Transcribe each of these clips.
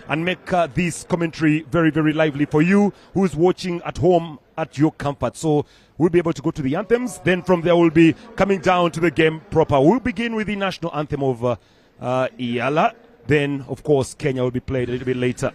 and make this commentary very, very lively for you who's watching at home at your comfort. So we'll be able to go to the anthems. Then from there, we'll be coming down to the game proper. We'll begin with the national anthem of Iala. Then, of course, Kenya will be played a little bit later.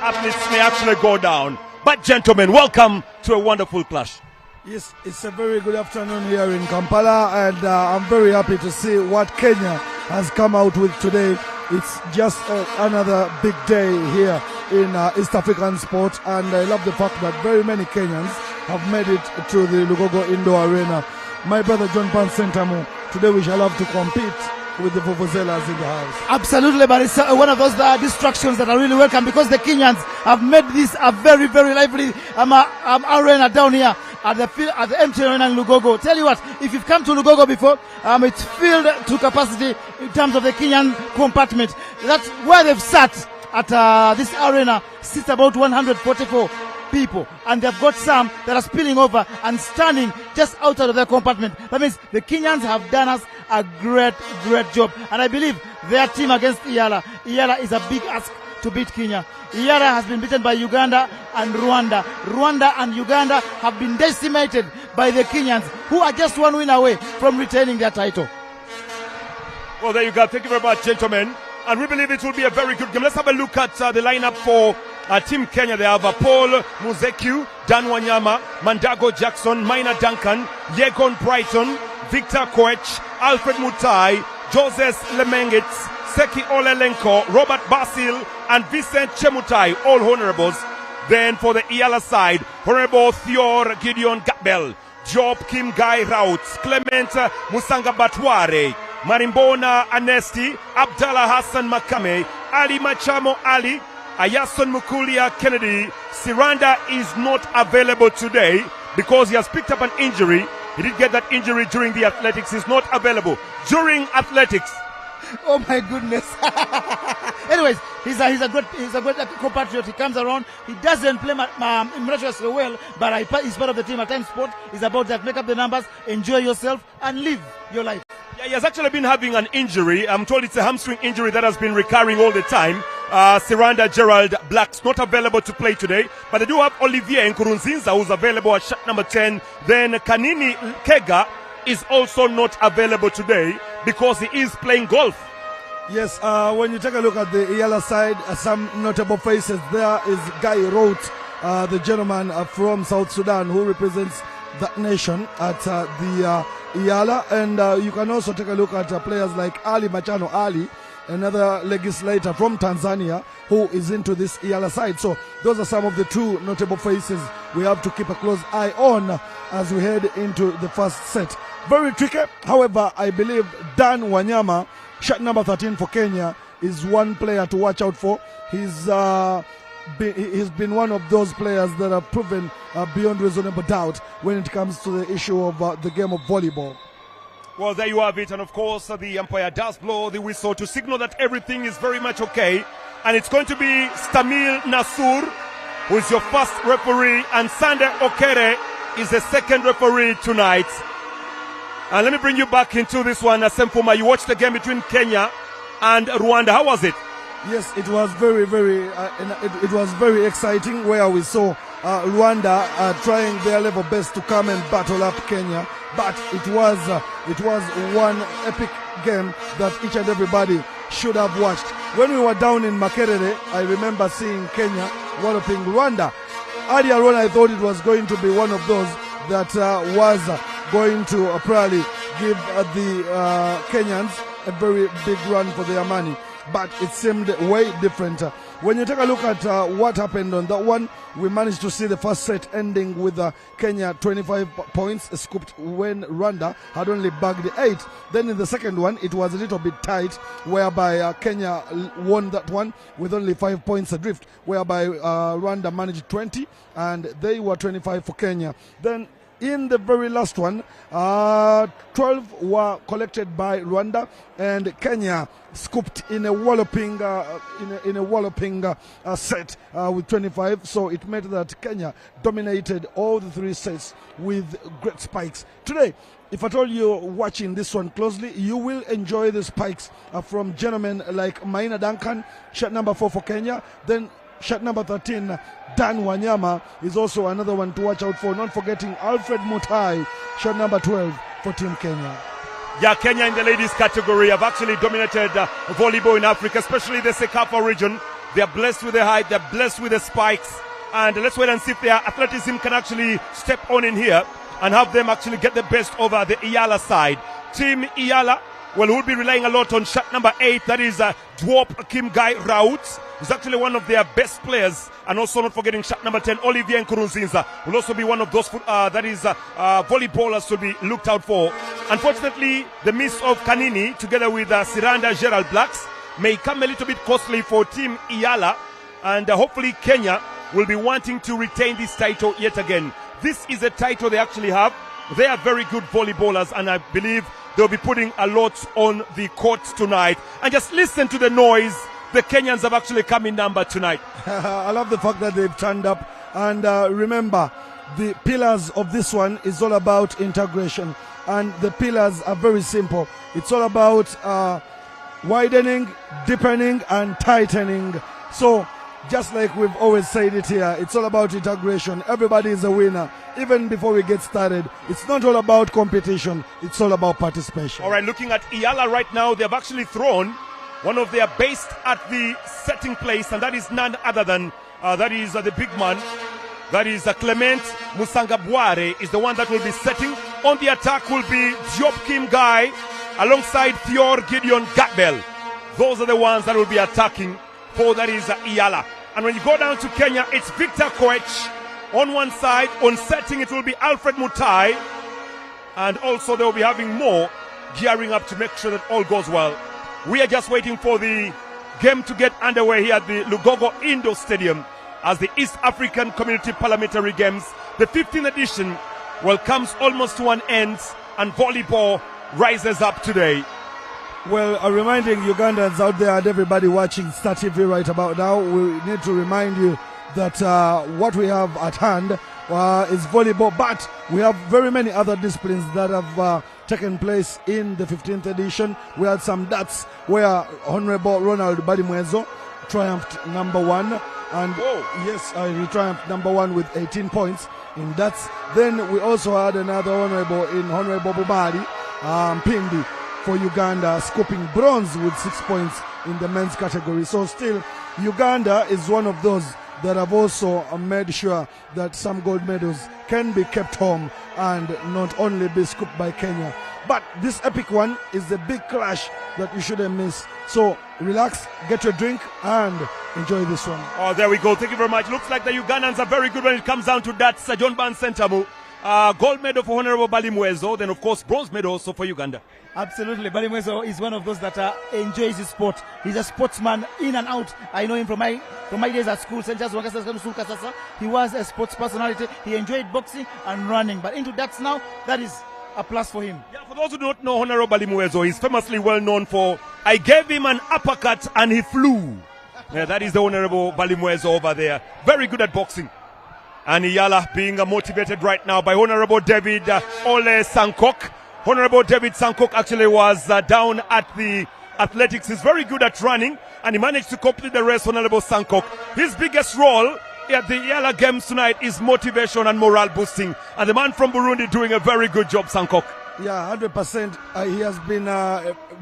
athletes may actually go down. But gentlemen, welcome to a wonderful clash. Yes, it's a very good afternoon here in Kampala, and I'm very happy to see what Kenya has come out with today. It's just another big day here in East African sport, and I love the fact that very many Kenyans have made it to the Lugogo Indoor Arena. My brother John Pan Sentamu, today we shall have to compete with the Vuvuzelas in the house. Absolutely, but it's one of those distractions that are really welcome, because the Kenyans have made this a very, very lively arena down here at the empty arena in Lugogo. Tell you what, if you've come to Lugogo before, it's filled to capacity in terms of the Kenyan compartment. That's where they've sat at this arena, sits about 144 people, and they've got some that are spilling over and standing just outside of their compartment. That means the Kenyans have done us a great job, and I believe their team against Iala is a big ask to beat Kenya. Iala has been beaten by Uganda and Rwanda. Rwanda and Uganda have been decimated by the Kenyans, who are just one win away from retaining their title. Well, there you go. Thank you very much, gentlemen. And we believe it will be a very good game. Let's have a look at the lineup for Team Kenya. They have Paul Muzekiu, Dan Wanyama, Mandago Jackson, Maina Duncan, Yegon Brighton, Victor Koech, Alfred Mutai, Joseph Lemengitz, Seki Olelenko, Robert Basil, and Vincent Chemutai, all honorables. Then for the Iala side, Honorable Thior Gideon Gabel, Job Kim Guy Rauts, Clement Musanga Batware, Marimbona Anesti, Abdallah Hassan Makame, Ali Machamo Ali, Ayason Mukulia Kennedy. Siranda is not available today because he has picked up an injury. He did get that injury during the athletics. He's not available during athletics. Oh my goodness. Anyways, he's a good compatriot. He comes around. He doesn't play miraculously well, but he's part of the team. At times, sport is about that. Make up the numbers, enjoy yourself, and live your life. Yeah, he has actually been having an injury. I'm told it's a hamstring injury that has been recurring all the time. Siranda Gerald Black's not available to play today, but they do have Olivier Nkurunzinza, who's available at shot number 10. Then Kanini Kega is also not available today because he is playing golf. Yes, when you take a look at the Iala side, some notable faces. There is Guy Roth, the gentleman from South Sudan who represents that nation at the Iala. And you can also take a look at players like Ali Machano Ali, another legislator from Tanzania who is into this Iala side. So those are some of the two notable faces we have to keep a close eye on as we head into the first set. Very tricky. However, I believe Dan Wanyama, shot number 13 for Kenya, is one player to watch out for. He's been one of those players that have proven beyond reasonable doubt when it comes to the issue of the game of volleyball. Well, there you have it. And of course, the umpire does blow the whistle to signal that everything is very much okay. And it's going to be Stamil Nasur, who is your first referee, and Sander Okere is the second referee tonight. And let me bring you back into this one, Sempoma. You watched the game between Kenya and Rwanda. How was it? Yes, it was it was very exciting, where we saw Rwanda trying their level best to come and battle up Kenya. But it was one epic game that each and everybody should have watched. When we were down in Makerere, I remember seeing Kenya walloping Rwanda. Earlier on, I thought it was going to be one of those that was going to probably give the Kenyans a very big run for their money. But it seemed way different. When you take a look at what happened on that one, we managed to see the first set ending with Kenya 25 points scooped when Rwanda had only bagged 8. Then in the second one, it was a little bit tight, whereby Kenya won that one with only 5 points adrift, whereby Rwanda managed 20 and they were 25 for Kenya. Then in the very last one, 12 were collected by Rwanda, and Kenya scooped in a walloping set with 25. So it meant that Kenya dominated all the three sets with great spikes. Today, if at all you're watching this one closely, you will enjoy the spikes from gentlemen like Maina Duncan, shot number 4 for Kenya. Then shot number 13, Dan Wanyama, is also another one to watch out for. Not forgetting Alfred Mutai, shot number 12 for Team Kenya. Yeah, Kenya in the ladies category have actually dominated volleyball in Africa, especially the Sekafa region. They are blessed with the height, they're blessed with the spikes. And let's wait and see if their athleticism can actually step on in here and have them actually get the best over the Iala side. Team Iala well, we'll be relying a lot on shot number 8. That is Dwop Kim Guy Raut. He's actually one of their best players. And also not forgetting shot number 10, Olivier Nkurunziza, will also be one of those volleyballers to be looked out for. Unfortunately, the miss of Kanini together with Siranda Gerald Blacks may come a little bit costly for Team Iyala. And hopefully Kenya will be wanting to retain this title yet again. This is a title they actually have. They are very good volleyballers, and I believe they'll be putting a lot on the court tonight. And just listen to the noise. The Kenyans have actually come in number tonight. I love the fact that they've turned up. And remember, the pillars of this one is all about integration. And the pillars are very simple. It's all about widening, deepening, and tightening. So, just like we've always said it here, it's all about integration. Everybody is a winner. Even before we get started, it's not all about competition. It's all about participation. All right, looking at Iyala right now, they've actually thrown one of their best at the setting place, and that is none other than the big man. That is Clement Musangabware is the one that will be setting. On the attack will be Diop Kim Guy alongside Thior Gideon Gatbell. Those are the ones that will be attacking for that is Iyala. And when you go down to Kenya, it's Victor Koech on one side. On setting, it will be Alfred Mutai. And also they will be having more gearing up to make sure that all goes well. We are just waiting for the game to get underway here at the Lugogo Indoor Stadium as the East African Community Parliamentary Games, the 15th edition, well, comes almost to an end, and volleyball rises up today. Well, reminding Ugandans out there and everybody watching STAR TV right about now, we need to remind you that what we have at hand is volleyball, but we have very many other disciplines that have taken place in the 15th edition. We had some darts where Honorable Ronald Balimwezo triumphed #1, and yes, he triumphed #1 with 18 points in darts. Then we also had another honorable in Honorable Bubali Pindi for Uganda, scooping bronze with 6 points in the men's category. So still, Uganda is one of those that have also made sure that some gold medals can be kept home and not only be scooped by Kenya. But this epic one is the big clash that you shouldn't miss. So relax, get your drink, and enjoy this one. Oh, there we go. Thank you very much. Looks like the Ugandans are very good when it comes down to that. Sir John Ban Sentamu. Gold medal for Honorable Balimwezo, then of course bronze medal also for Uganda. Absolutely. Balimwezo is one of those that enjoys his sport. He's a sportsman in and out. I know him from my days at school. He was a sports personality. He enjoyed boxing and running. But into darts now, that is a plus for him. Yeah, for those who don't know Honorable Balimwezo, he's famously well known for, I gave him an uppercut and he flew. Yeah, that is the Honorable Balimwezo over there. Very good at boxing. And Iyala being motivated right now by Honorable David Ole Sankok. Honorable David Sankok actually was down at the athletics. He's very good at running, and he managed to complete the race, Honorable Sankok. His biggest role at the Iyala Games tonight is motivation and morale boosting. And the man from Burundi doing a very good job, Sankok. Yeah, 100%. He has been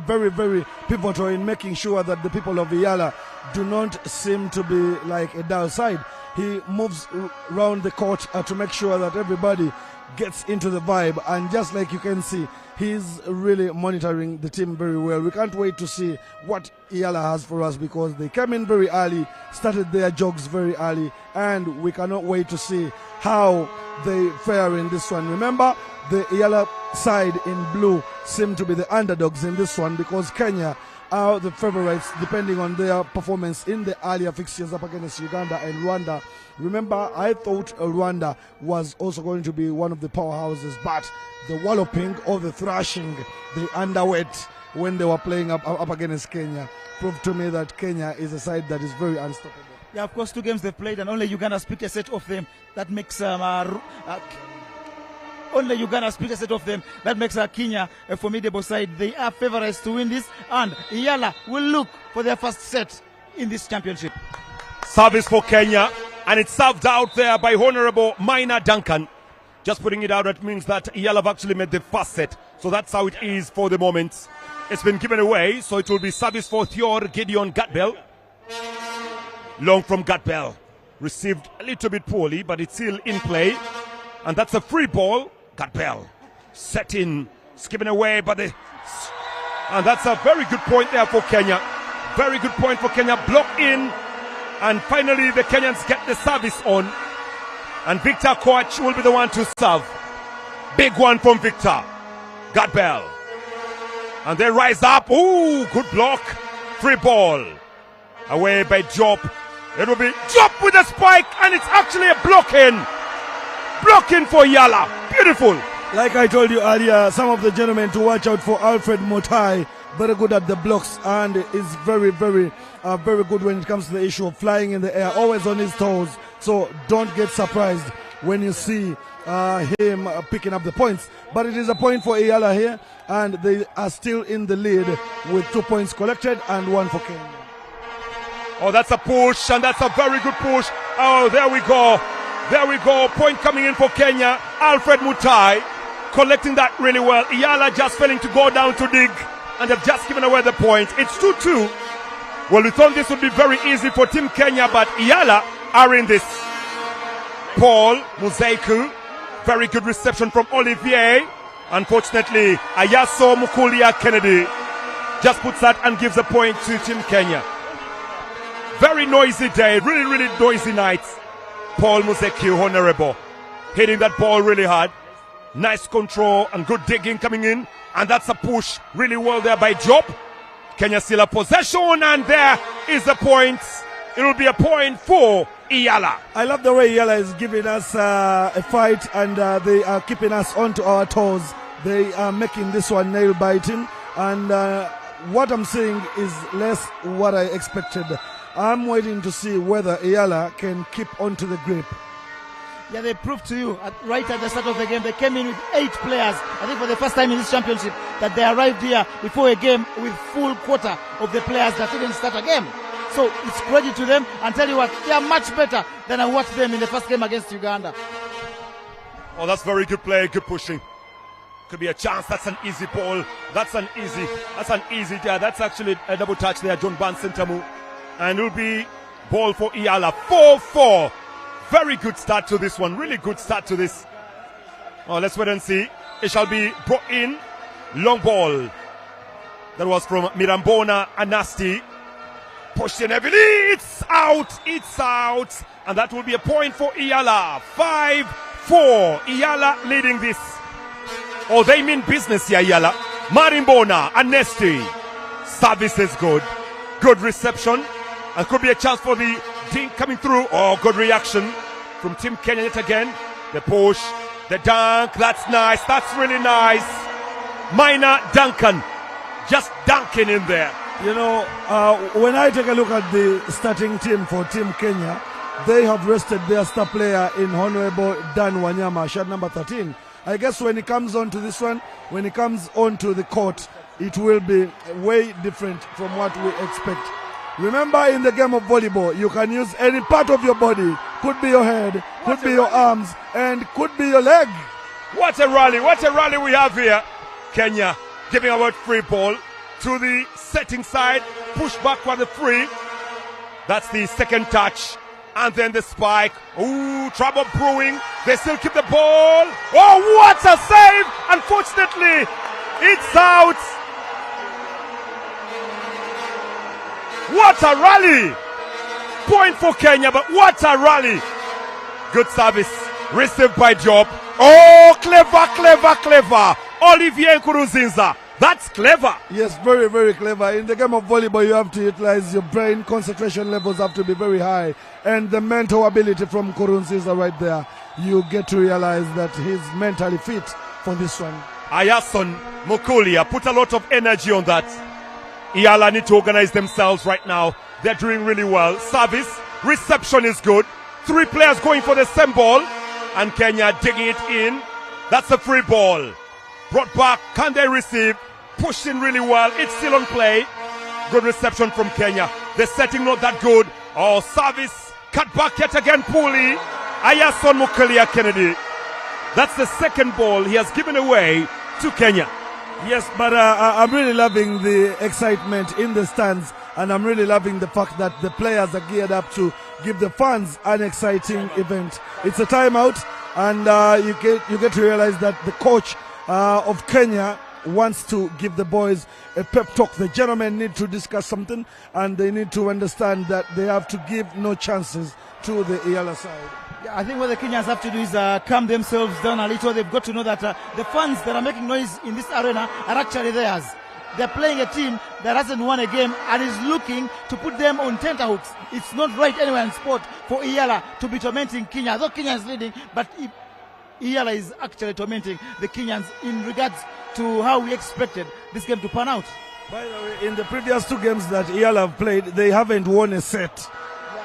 very, very pivotal in making sure that the people of Iyala do not seem to be like a dull side. He moves around the court to make sure that everybody gets into the vibe. And just like you can see, he's really monitoring the team very well. We can't wait to see what Iyala has for us, because they came in very early, started their jogs very early, and we cannot wait to see how they fare in this one. Remember, the Iyala side in blue seem to be the underdogs in this one, because Kenya are the favorites depending on their performance in the earlier fixtures up against Uganda and Rwanda. Remember, I thought Rwanda was also going to be one of the powerhouses, but the walloping or the thrashing, the underweight when they were playing up against Kenya proved to me that Kenya is a side that is very unstoppable. Yeah, of course, 2 games they've played and only Uganda picked a set of them. That makes only Uganda picked a set of them. That makes Kenya a formidable side. They are favorites to win this, and Iyala will look for their first set in this championship. Service for Kenya, and it's served out there by Honorable Minor Duncan. Just putting it out, that means that Iyala have actually made the first set. So that's how it is for the moment. It's been given away, so it will be service for Thior Gideon Gatbell. Long from Gatbell. Received a little bit poorly, but it's still in play. And that's a free ball. Gatbell set in. It's given away, but the And that's a very good point there for Kenya. Very good point for Kenya. Block in. And finally, the Kenyans get the service on. And Victor Koch will be the one to serve. Big one from Victor. Gadbell. And they rise up. Ooh, good block. Free ball. Away by Job. It will be Job with a spike. And it's actually a blocking. Blocking for Yala. Beautiful. Like I told you earlier, some of the gentlemen to watch out for Alfred Motai. Very good at the blocks and is very good when it comes to the issue of flying in the air. Always on his toes. So don't get surprised when you see him picking up the points. But it is a point for Iyala here, and they are still in the lead with 2 points collected and 1 for Kenya. Oh, that's a push, and that's a very good push. Oh, there we go. There we go. Point coming in for Kenya. Alfred Mutai collecting that really well. Iyala just failing to go down to dig, and they've just given away the point. It's 2-2. Well, we thought this would be very easy for Team Kenya, but Iyala are in this. Paul Muzeiku, very good reception from Olivier. Unfortunately, Ayaso Mukulia Kennedy just puts that and gives a point to Team Kenya. Very noisy day, really noisy night. Paul Muzeiku, honorable, hitting that ball really hard. Nice control and good digging coming in. And that's a push really well there by Job. Kenya still a possession, and there is the point. It will be a point for Iyala. I love the way Iyala is giving us a fight, and they are keeping us onto our toes. They are making this one nail biting, and what I'm seeing is less what I expected. I'm waiting to see whether Iyala can keep onto the grip. Yeah, they proved to you right at the start of the game. They came in with 8 players. I think for the first time in this championship that they arrived here before a game with full quota of the players that didn't start a game. So it's credit to them, and tell you what, they are much better than I watched them in the first game against Uganda. Oh, that's very good play, good pushing. Could be a chance. That's an easy ball. That's actually a double touch there, John Bansen-Tamu. And it will be ball for Iyala. 4-4. Very good start to this one. Really good start to this. Oh, let's wait and see. It shall be brought in. Long ball. That was from Mirambona Anasti. Pushed in heavily. It's out. It's out. And that will be a point for Iyala. 5-4. Iyala leading this. Oh, they mean business here, Iyala. Marimbona Anesti. Service is good. Good reception. And could be a chance for the team coming through. Oh, good reaction from Team Kenya yet again. The push, the dunk, that's nice. That's really nice. Minor Duncan just dunking in there. You know, when I take a look at the starting team for Team Kenya, they have rested their star player in Honorable Dan Wanyama, shirt number 13. I guess when it comes on to this one, when it comes on to the court, it will be way different from what we expect. Remember, in the game of volleyball, you can use any part of your body. Could be your head, could be your arms, and could be your leg. What a rally we have here. Kenya giving away free ball to the setting side. Push back for the free. That's the second touch. And then the spike. Ooh, trouble brewing. They still keep the ball. Oh, what a save! Unfortunately, it's out. What a rally! Point for Kenya, but what a rally! Good service, received by Job. Oh, clever! Olivier Nkurunziza, that's clever. Yes, very clever. In the game of volleyball, you have to utilize your brain. Concentration levels have to be very high. And the mental ability from Nkurunziza right there, you get to realize that he's mentally fit for this one. Ayason Mukulia put a lot of energy on that. Iyala need to organize themselves right now. They're doing really well. Service, reception is good. 3 players going for the same ball. And Kenya digging it in. That's a free ball. Brought back. Can they receive? Pushed in really well. It's still on play. Good reception from Kenya. The setting not that good. Oh, service. Cut back yet again, Puli. Ayason Mukulia Kennedy. That's the second ball he has given away to Kenya. Yes, but I'm really loving the excitement in the stands, and I'm really loving the fact that the players are geared up to give the fans an exciting event. It's a timeout, and you get to realize that the coach of Kenya wants to give the boys a pep talk. The gentlemen need to discuss something, and they need to understand that they have to give no chances to the EAC side. Yeah, I think what the Kenyans have to do is calm themselves down a little. They've got to know that the fans that are making noise in this arena are actually theirs. They're playing a team that hasn't won a game and is looking to put them on tenterhooks. It's not right anywhere in sport for EAC to be tormenting Kenya. Though Kenya is leading, but EAC is actually tormenting the Kenyans in regards to how we expected this game to pan out. By the way, in the previous 2 games that EAC have played, they haven't won a set.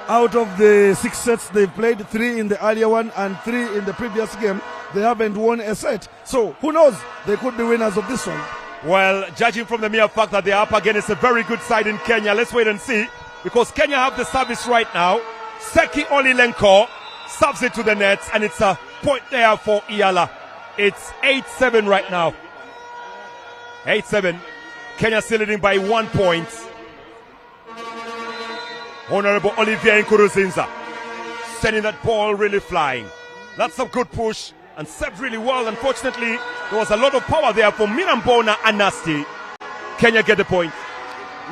Out of the 6 sets they've played, 3 in the earlier one and 3 in the previous game, they haven't won a set. So who knows? They could be winners of this one. Well, judging from the mere fact that they're up against a very good side in Kenya, let's wait and see. Because Kenya have the service right now. Seki Olilenko serves it to the nets, and it's a point there for EAC. It's 8-7 right now. 8-7. Kenya still leading by 1 point. Honorable Olivier Nkuruzinza sending that ball really flying. That's a good push and served really well. Unfortunately, there was a lot of power there for Mirambona and Nasty. Kenya get the point.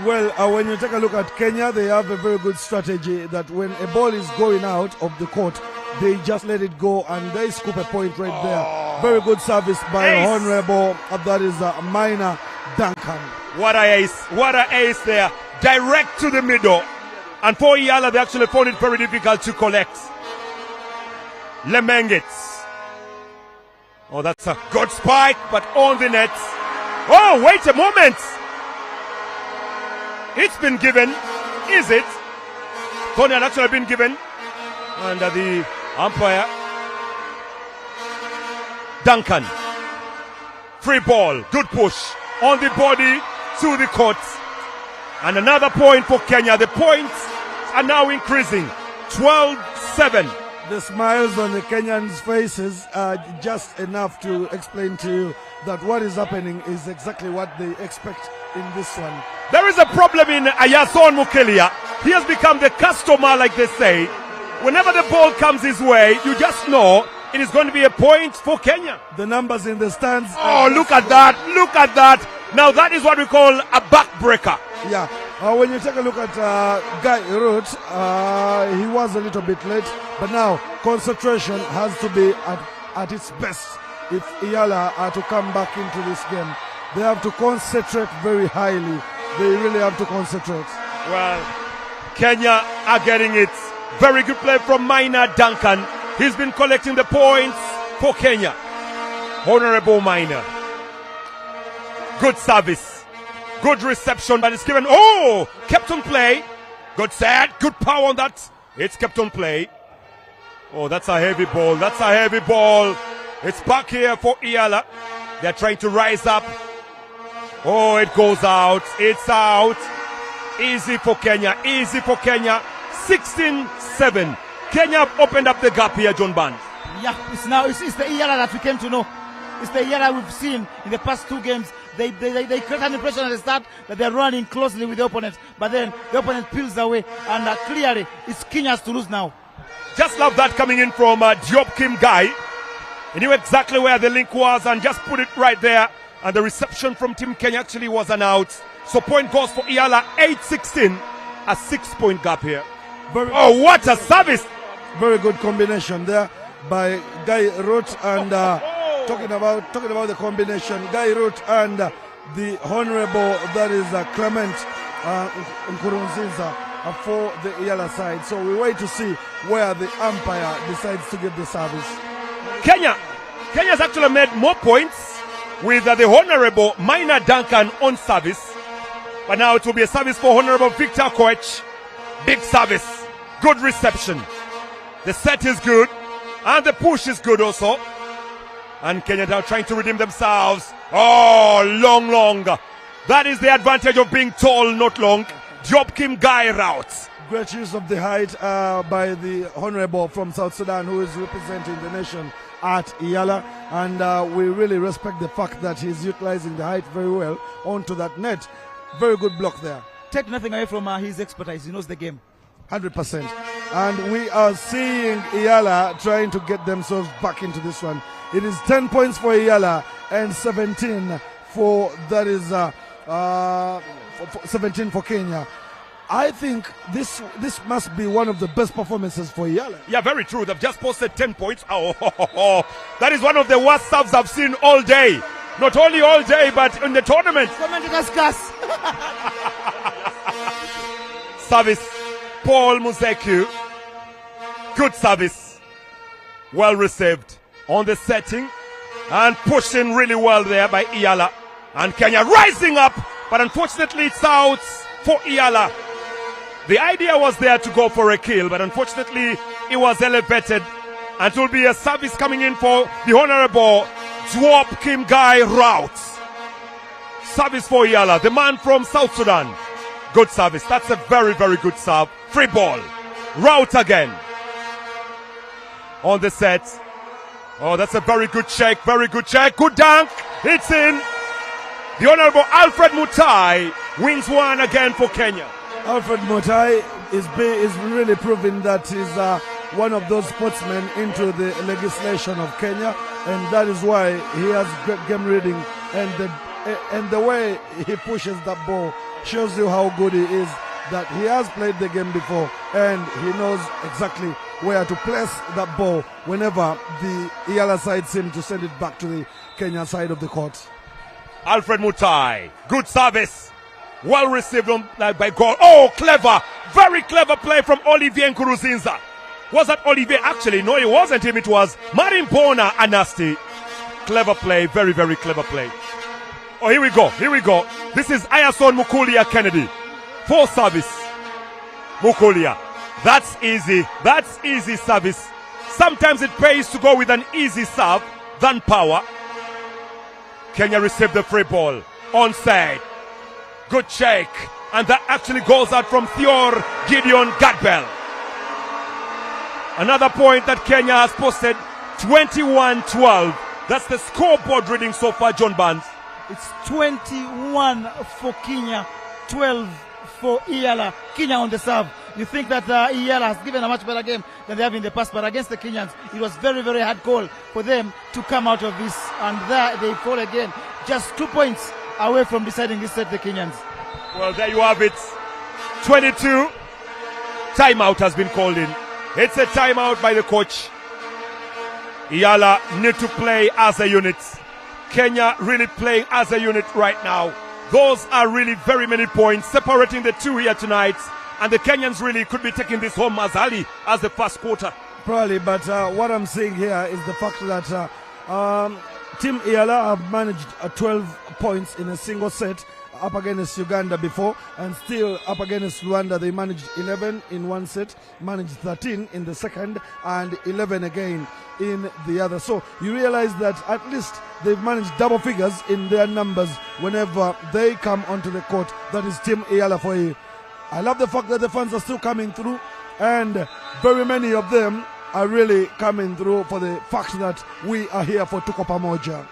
Well, when you take a look at Kenya, they have a very good strategy that when a ball is going out of the court, they just let it go and they scoop a point right there. Very good service by Ace. Honorable, that is Minor Duncan. What a ace. What a ace there. Direct to the middle. And for EAC, they actually found it very difficult to collect. Lemengits. Oh, that's a good spike, but on the net. Oh, wait a moment. It's been given. Is it? Tony had actually been given. And the umpire. Duncan. Free ball. Good push. On the body to the court. And another point for Kenya. The points are now increasing. 12-7. The smiles on the Kenyans' faces are just enough to explain to you that what is happening is exactly what they expect in this one. There is a problem in Ayason Mukelia. He has become the customer, like they say. Whenever the ball comes his way, you just know it is going to be a point for Kenya. The numbers in the stands. Oh, look at that. Look at that. Now that is what we call a backbreaker. Yeah. When you take a look at Guy Root, he was a little bit late, but now concentration has to be at its best if EAC are to come back into this game. They have to concentrate very highly. They really have to concentrate. Well, Kenya are getting it. Very good play from Minor Duncan. He's been collecting the points for Kenya. Honorable Minor. Good service. Good reception, but it's given. Oh, kept on play. Good set. Good power on that. It's kept on play. Oh, that's a heavy ball. That's a heavy ball. It's back here for EAC. They're trying to rise up. Oh, it goes out. It's out. Easy for Kenya. Easy for Kenya. 16-7. Kenya have opened up the gap here, John Band. Yeah, it's the EAC that we came to know. It's the EAC we've seen in the past 2 games. They create an impression at the start that they're running closely with the opponent, but then the opponent peels away, and clearly it's Kenya's to lose now. Just love that coming in from Diop Kim Guy. He knew exactly where the link was and just put it right there. And the reception from Team Kenya actually was an out. So point goes for EAC 8-16. A 6-point gap here. Oh, what a service! Very good combination there by Guy Root and talking about the combination, Guy Root and the Honorable, that is Clement Nkurunziza for the EAC side. So we wait to see where the umpire decides to give the service. Kenya's actually made more points with the Honorable Minor Duncan on service. But now it will be a service for Honorable Victor Koech. Big service. Good reception. The set is good. And the push is good also. And Kenya now trying to redeem themselves. Oh, long. That is the advantage of being tall, not long. Diop Kim Guy routes. Great use of the height by the Honorable from South Sudan, who is representing the nation at EAC. And we really respect the fact that he's utilizing the height very well onto that net. Very good block there. Take nothing away from his expertise. He knows the game. 100%. And we are seeing EAC trying to get themselves back into this one. It is 10 points for EAC and 17 17 for Kenya. I think this must be one of the best performances for Iyala. Yeah, very true. They've just posted 10 points. That is one of the worst subs I've seen all day. Not only all day, but in the tournament. Service, Paul Muzeku. Good service. Well received on the setting. And pushing really well there by Iyala. And Kenya rising up. But unfortunately, it's out for Iyala. The idea was there to go for a kill, but unfortunately, it was elevated. And it will be a service coming in for the Honorable Dwop Kim Gai Rout. Service for Iyala, the man from South Sudan. Good service. That's a very, very good serve. Free ball. Rout again. On the set. Oh, that's a very good check. Very good check. Good dunk. It's in. The Honorable Alfred Mutai wins one again for Kenya. Alfred Mutai is really proving that he's one of those sportsmen into the legislation of Kenya, and that is why he has great game reading, and the way he pushes that ball shows you how good he is, that he has played the game before and he knows exactly where to place that ball whenever the Iyala side seem to send it back to the Kenya side of the court. Alfred Mutai, good service. Well received by goal. Oh, clever. Very clever play from Olivier Nkuruzinza. Was that Olivier? Actually, no, it wasn't him. It was Marimbona Anasti. Clever play. Very, very clever play. Oh, here we go. Here we go. This is Ayason Mukulia Kennedy. Full service. Mukulia. That's easy. That's easy service. Sometimes it pays to go with an easy serve than power. Kenya received the free ball. Onside. Good check. And that actually goes out from Thior Gideon Gadbell. Another point that Kenya has posted. 21-12. That's the scoreboard reading so far, John Barnes. It's 21 for Kenya, 12 for Iyala. Kenya on the serve. You think that Iyala has given a much better game than they have in the past, but against the Kenyans, it was very, very hard call for them to come out of this. And there they fall again. Just 2 points away from deciding this set, the Kenyans. Well, there you have it. 22. Timeout has been called in. It's a timeout by the coach. Iyala need to play as a unit. Kenya really playing as a unit right now. Those are really very many points separating the two here tonight. And the Kenyans really could be taking this home as early as the first quarter. Probably, but what I'm seeing here is the fact that Team Iyala have managed 12 points in a single set up against Uganda before, and still up against Rwanda they managed 11 in one set, managed 13 in the second, and 11 again in the other. So you realize that at least they've managed double figures in their numbers whenever they come onto the court. That is Team Iyala for you. I love the fact that the fans are still coming through, and very many of them are really coming through for the fact that we are here for Tuko Pamoja.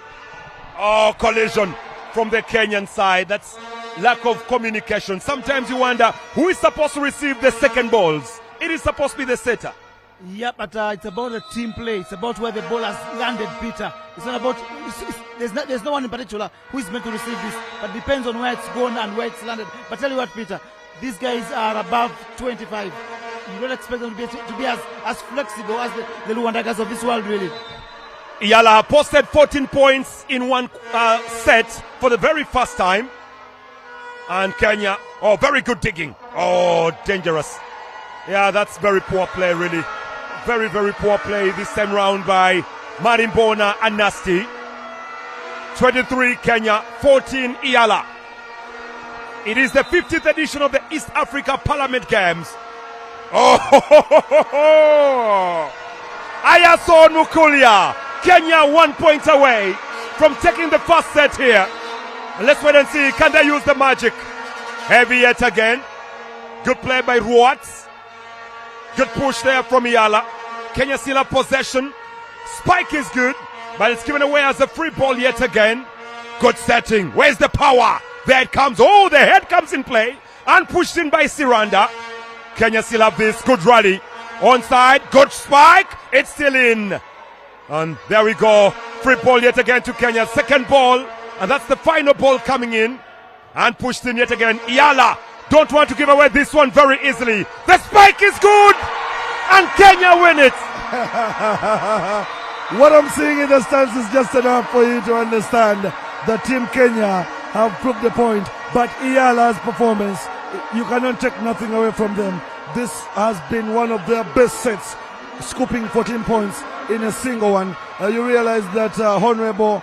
Oh, collision from the Kenyan side. That's lack of communication. Sometimes you wonder who is supposed to receive the second balls. It is supposed to be the setter. Yeah, but it's about the team play. It's about where the ball has landed, Peter. It's not about, there's no one in particular who is meant to receive this, but depends on where it's gone and where it's landed. But tell you what, Peter, these guys are above 25. You don't expect them to be as flexible as the Luandagas of this world, really. Iyala posted 14 points in one set for the very first time. And Kenya, oh, very good digging. Oh, dangerous. Yeah, that's very poor play, really. Very, very poor play this time round by Marimbona and Nasty. 23 Kenya, 14 Iyala. It is the 50th edition of the East Africa Parliament Games. Oh, ho, ho, ho, ho, ho. Ayason Mukulia. Kenya 1 point away from taking the first set here. And let's wait and see, can they use the magic? Heavy yet again. Good play by Ruatz. Good push there from Iyala. Kenya still have possession. Spike is good, but it's given away as a free ball yet again. Good setting. Where's the power? There it comes. Oh, the head comes in play. And pushed in by Siranda. Kenya still have this. Good rally. Onside. Good spike. It's still in. And there we go. Free ball yet again to Kenya. Second ball And that's the final ball coming in. And pushed in yet again. Iyala don't want to give away this one very easily. The spike is good. And Kenya win it. What I'm seeing in the stands is just enough for you to understand that Team Kenya have proved the point. But Iyala's performance, you cannot take nothing away from them. This has been one of their best sets, scooping 14 points in a single one. You realize that Honorable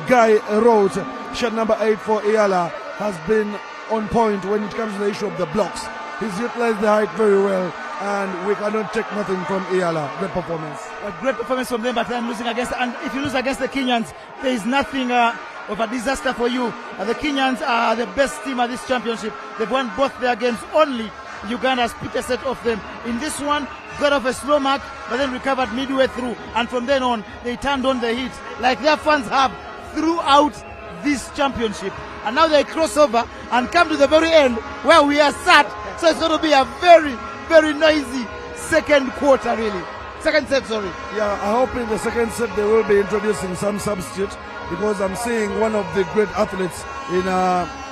Guy wrote, shot number 8 for Iyala, has been on point when it comes to the issue of the blocks. He's utilized the height very well, and we cannot take nothing from Iyala. Great performance. A great performance from them, but then losing against, and if you lose against the Kenyans, there is nothing of a disaster for you. The Kenyans are the best team at this championship. They've won both their games. Only Uganda has picked a set of them. In this one, got off a slow mark, but then recovered midway through, and from then on, they turned on the heat, like their fans have throughout this championship. And now they cross over and come to the very end where we are sat. So it's going to be a very, very noisy second quarter, really. Second set, sorry. Yeah, I hope in the second set they will be introducing some substitute, because I'm seeing one of the great athletes in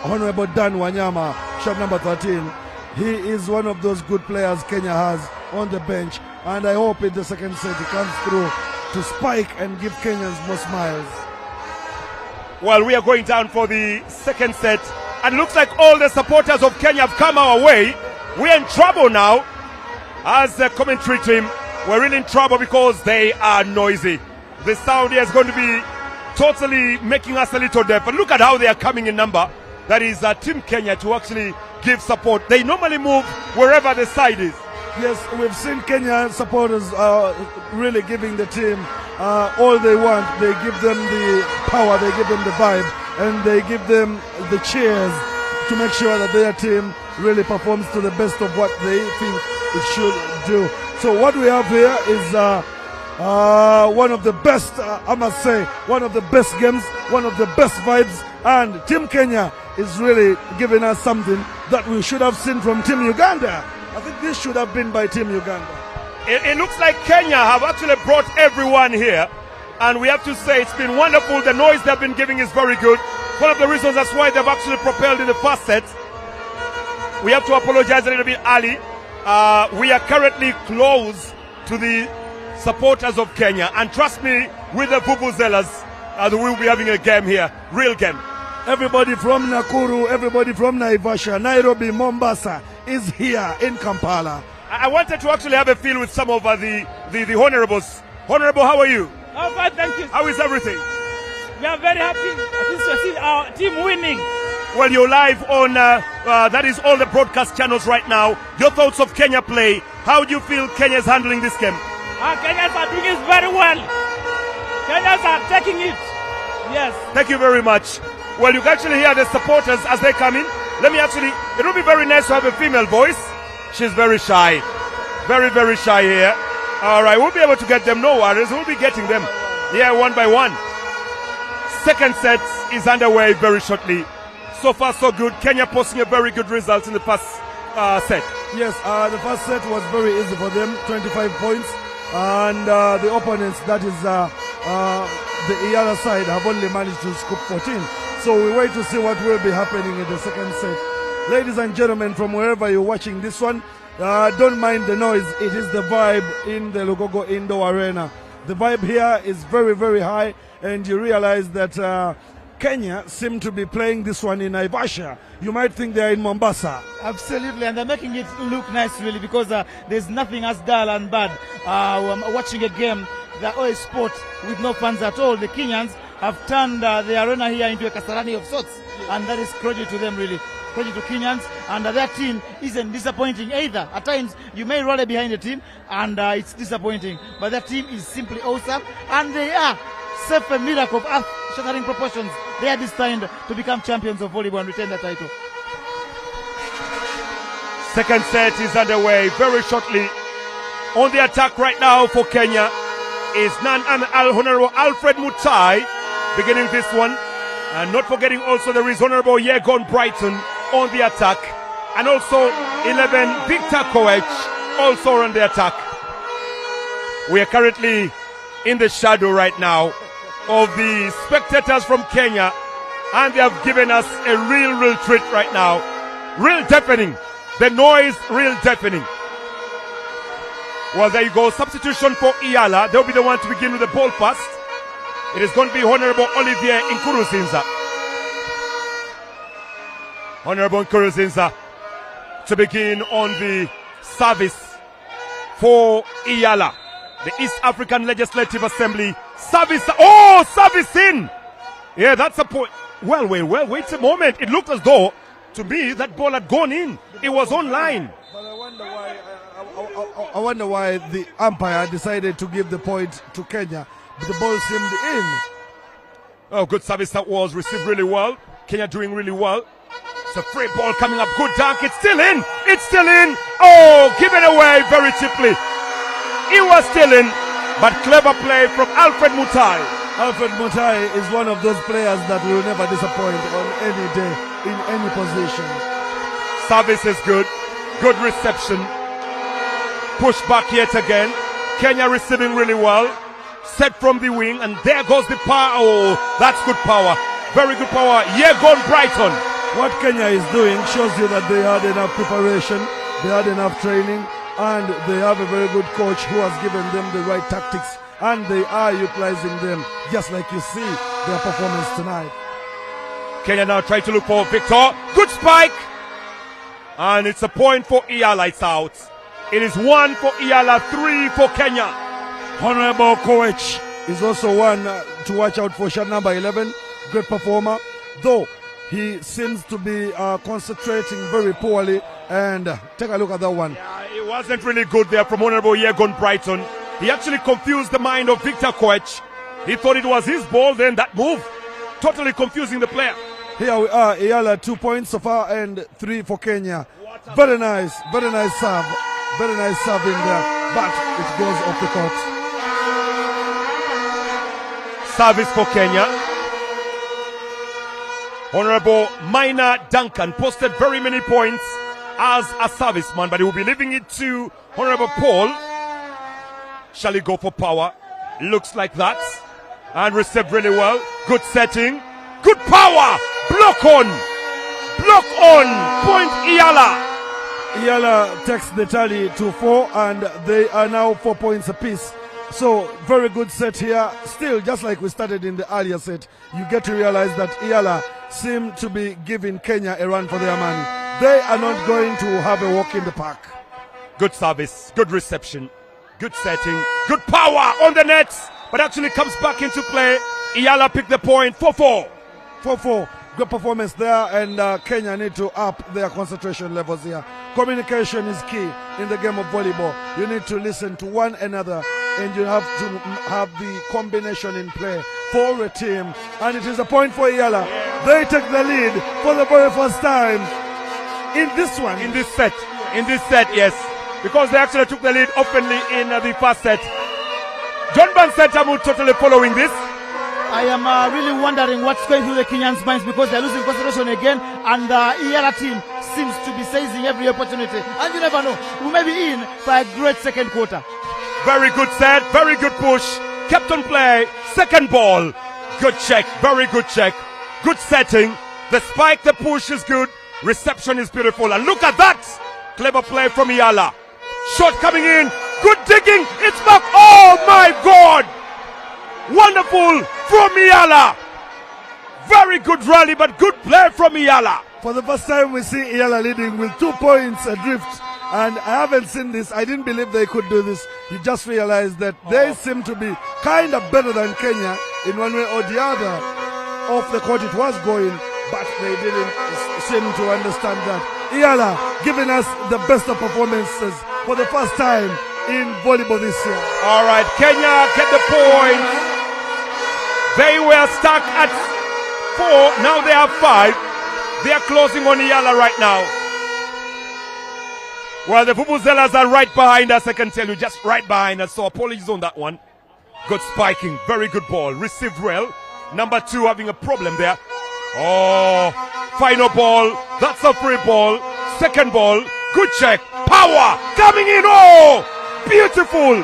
Honorable Dan Wanyama, shot number 13. He is one of those good players Kenya has on the bench, and I hope in the second set he comes through to spike and give Kenyans more smiles. Well, we are going down for the second set, and looks like all the supporters of Kenya have come our way. We're in trouble now. As the commentary team, we're really in trouble because they are noisy. The sound here is going to be totally making us a little deaf. But look at how they are coming in number. That is Team Kenya to actually give support. They normally move wherever the side is. Yes, we've seen Kenya supporters really giving the team all they want. They give them the power, they give them the vibe, and they give them the cheers to make sure that their team really performs to the best of what they think it should do. So what we have here is one of the best, I must say, one of the best games, one of the best vibes, and Team Kenya is really giving us something that we should have seen from Team Uganda. I think this should have been by Team Uganda. It looks like Kenya have actually brought everyone here, and we have to say it's been wonderful. The noise they've been giving is very good. One of the reasons that's why they've actually propelled in the first set. We have to apologize a little bit early. We are currently close to the supporters of Kenya, and trust me, with the vuvuzelas, we'll be having a game here, real game. Everybody from Nakuru, everybody from Naivasha, Nairobi, Mombasa is here in Kampala. I wanted to actually have a feel with some of the honorables. Honorable, how are you? I'm fine, thank you. How is everything? We are very happy. At least we see our team winning. Well, you're live on, that is all the broadcast channels right now. Your thoughts of Kenya play. How do you feel Kenya is handling this game? Kenyans are doing it very well. Kenyans are taking it. Yes. Thank you very much. Well, you can actually hear the supporters as they come in. Let me actually, it would be very nice to have a female voice. She's very shy. Very, very shy here. All right, we'll be able to get them. No worries. We'll be getting them. Yeah, one by one. Second set is underway very shortly. So far, so good. Kenya posting a very good result in the first set. Yes, the first set was very easy for them, 25 points. And the opponents, that is the Iyala side, have only managed to scoop 14. So we wait to see what will be happening in the second set. Ladies and gentlemen, from wherever you're watching this one, don't mind the noise. It is the vibe in the Lugogo Indoor Arena. The vibe here is very, very high, and you realize that Kenya seem to be playing this one in Naivasha. You might think they're in Mombasa. Absolutely, and they're making it look nice, really, because there's nothing as dull and bad. Watching a game, the OA sport with no fans at all. The Kenyans have turned the arena here into a Kasarani of sorts, and that is credit to them, really. Credit to Kenyans, and their team isn't disappointing either. At times, you may rally behind the team, and it's disappointing, but their team is simply awesome, and they are self a miracle of earth-shattering proportions. They are destined to become champions of volleyball and retain the title. Second set is underway very shortly. On the attack right now for Kenya is none other than Honorable Alfred Mutai beginning this one. And not forgetting also there is Honorable Yegon Brighton on the attack. And also 11 Victor Koech also on the attack. We are currently in the shadow right now. of the spectators from Kenya, and they have given us a real treat right now. Real deafening. The noise, real deafening. Well, there you go. Substitution for Iyala. They'll be the one to begin with the ball first. It is going to be Honorable Olivier Nkuruzinza. Honorable Nkuruzinza to begin on the service for Iyala. The East African Legislative Assembly service. Oh, service in. Yeah, that's a point. Well, wait a moment. It looked as though, to me, that ball had gone in. It was online. But I wonder why the umpire decided to give the point to Kenya. But the ball seemed in. Oh, good service that was received really well. Kenya doing really well. It's a free ball coming up. Good dunk. It's still in. It's still in. Oh, given away very cheaply. It was still in. But clever play from Alfred Mutai. Alfred Mutai is one of those players that will never disappoint on any day, in any position. Service is good. Good reception. Push back yet again. Kenya receiving really well. Set from the wing, and there goes the power. Oh, that's good power. Very good power. Yeah, gone Brighton. What Kenya is doing shows you that they had enough preparation, they had enough training, and they have a very good coach who has given them the right tactics, and they are utilizing them just like you see their performance tonight. Kenya now trying to look for Victor. Good spike. And it's a point for Iyala. It's out. It is 1 for Iyala, 3 for Kenya. Honorable Koech is also one to watch out for. Shot number 11. Great performer. Though he seems to be concentrating very poorly. And take a look at that one. Yeah, it wasn't really good there from Honorable Yegon Brighton. He actually confused the mind of Victor Koech. He thought it was his ball, then that move. Totally confusing the player. Here we are, Iyala 2 points so far and 3 for Kenya. Very nice serve. Very nice serve in there, but it goes off the court. Service for Kenya. Honorable Minor Duncan posted very many points as a serviceman, but he will be leaving it to Honorable Paul. Shall he go for power? Looks like that. And received really well. Good setting. Good power. Block on. Block on. Point Iyala. Iyala takes the tally to 4, and they are now 4 points apiece. So very good set here. Still, just like we started in the earlier set, you get to realize that Iyala seem to be giving Kenya a run for their money. They are not going to have a walk in the park. Good service. Good reception. Good setting. Good power on the nets. But actually comes back into play. Iyala picked the point. 4-4. 4-4. Good performance there, and Kenya need to up their concentration levels here. Communication is key in the game of volleyball. You need to listen to one another, and you have to have the combination in play for a team. And it is a point for Iyala. They take the lead for the very first time in this one. In this set. In this set, yes. Because they actually took the lead openly in the first set. John Van Sentamu totally following this. I am really wondering what's going through the Kenyans' minds, because they're losing concentration again, and the Iyala team seems to be seizing every opportunity. And you never know, we may be in for a great second quarter. Very good set, very good push. Kept on play, second ball. Good check, very good check. Good setting. The spike, the push is good. Reception is beautiful. And look at that. Clever play from Iyala. Shot coming in. Good digging. It's back. Oh my God. Wonderful from Iyala. Very good rally, but good play from Iyala. For the first time we see Iyala leading with 2 points adrift. And I haven't seen this. I didn't believe they could do this. You just realize that they seem to be kind of better than Kenya in one way or the other. Off the court it was going, but they didn't seem to understand that. Iyala giving us the best of performances for the first time in volleyball this year. All right, Kenya get the point. They were stuck at 4. Now they have 5. They are closing on Iyala right now. Well, the Vuvuzelas are right behind us, I can tell you, just right behind us. So apologies on that one. Good spiking, very good ball. Received well. Number 2 having a problem there. Oh, final ball. That's a free ball. Second ball. Good check. Power coming in. Oh, beautiful.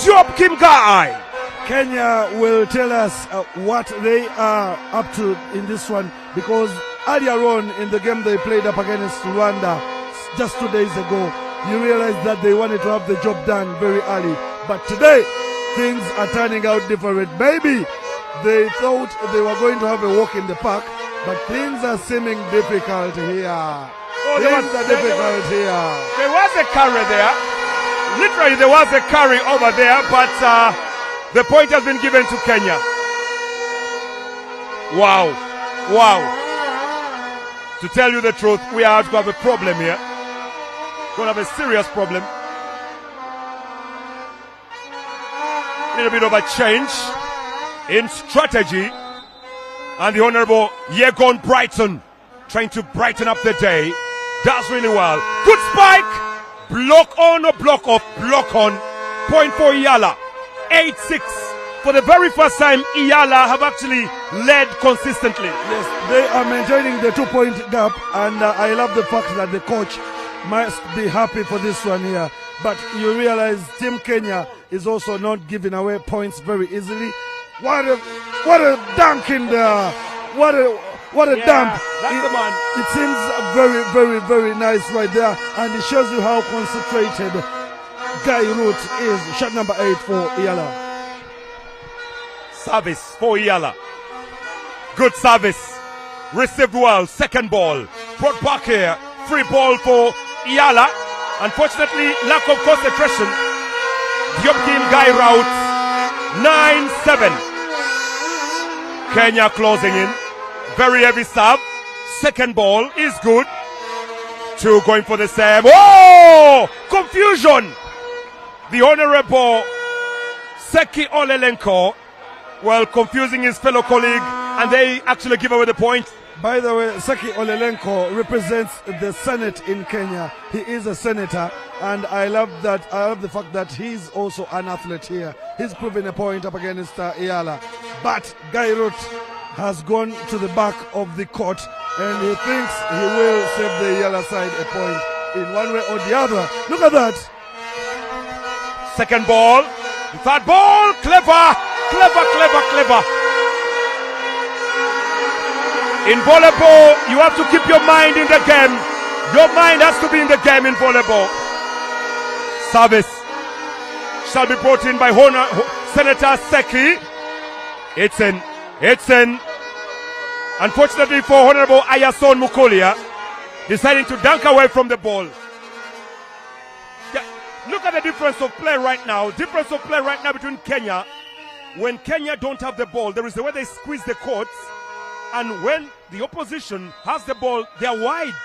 Job Kim Gai. Kenya will tell us what they are up to in this one, because earlier on in the game they played up against Rwanda just 2 days ago, you realize that they wanted to have the job done very early. But today, things are turning out different. Maybe they thought they were going to have a walk in the park, but things are seeming difficult here. Things are difficult here. There was a carry there. Literally, there was a carry over there, but the point has been given to Kenya. Wow. Wow. To tell you the truth, we are going to have a problem here. Going to have a serious problem. A little bit of a change in strategy. And the Honorable Yegon Brighton trying to brighten up the day. Does really well. Good spike. Block on or block off. Block on. Point for Iyala. 8-6. For the very first time, Iyala have actually led consistently. Yes, they are maintaining the 2-point gap, and I love the fact that the coach must be happy for this one here. But you realize Team Kenya is also not giving away points very easily. What a dunk in there! What a dump! That's the man. It seems very, very, very nice right there, and it shows you how concentrated Guy Root is. Shot number 8 for Iyala. Service for Iyala. Good service. Received well. Second ball. Brought back here. Free ball for Iyala. Unfortunately, lack of concentration. Diopkin Guy route. 9-7. Kenya closing in. Very heavy serve. Second ball is good. 2 going for the same. Oh! Confusion. The Honorable Seki Olelenko, well, confusing his fellow colleague, and they actually give away the point. By the way, Seki Olelenko represents the Senate in Kenya. He is a senator, and I love that. I love the fact that he's also an athlete here. He's proving a point up against Iyala. But Guy Root has gone to the back of the court, and he thinks he will save the Iyala side a point in one way or the other. Look at that. Second ball. Third ball. Clever. Clever, clever, clever. In volleyball, you have to keep your mind in the game. Your mind has to be in the game in volleyball. Service shall be brought in by Senator Seki. It's in. It's in. Unfortunately for Honorable Ayason Mukolia, deciding to dunk away from the ball. Look at the difference of play right now. Difference of play right now between Kenya. When Kenya don't have the ball, there is the way they squeeze the courts. And when the opposition has the ball, they are wide.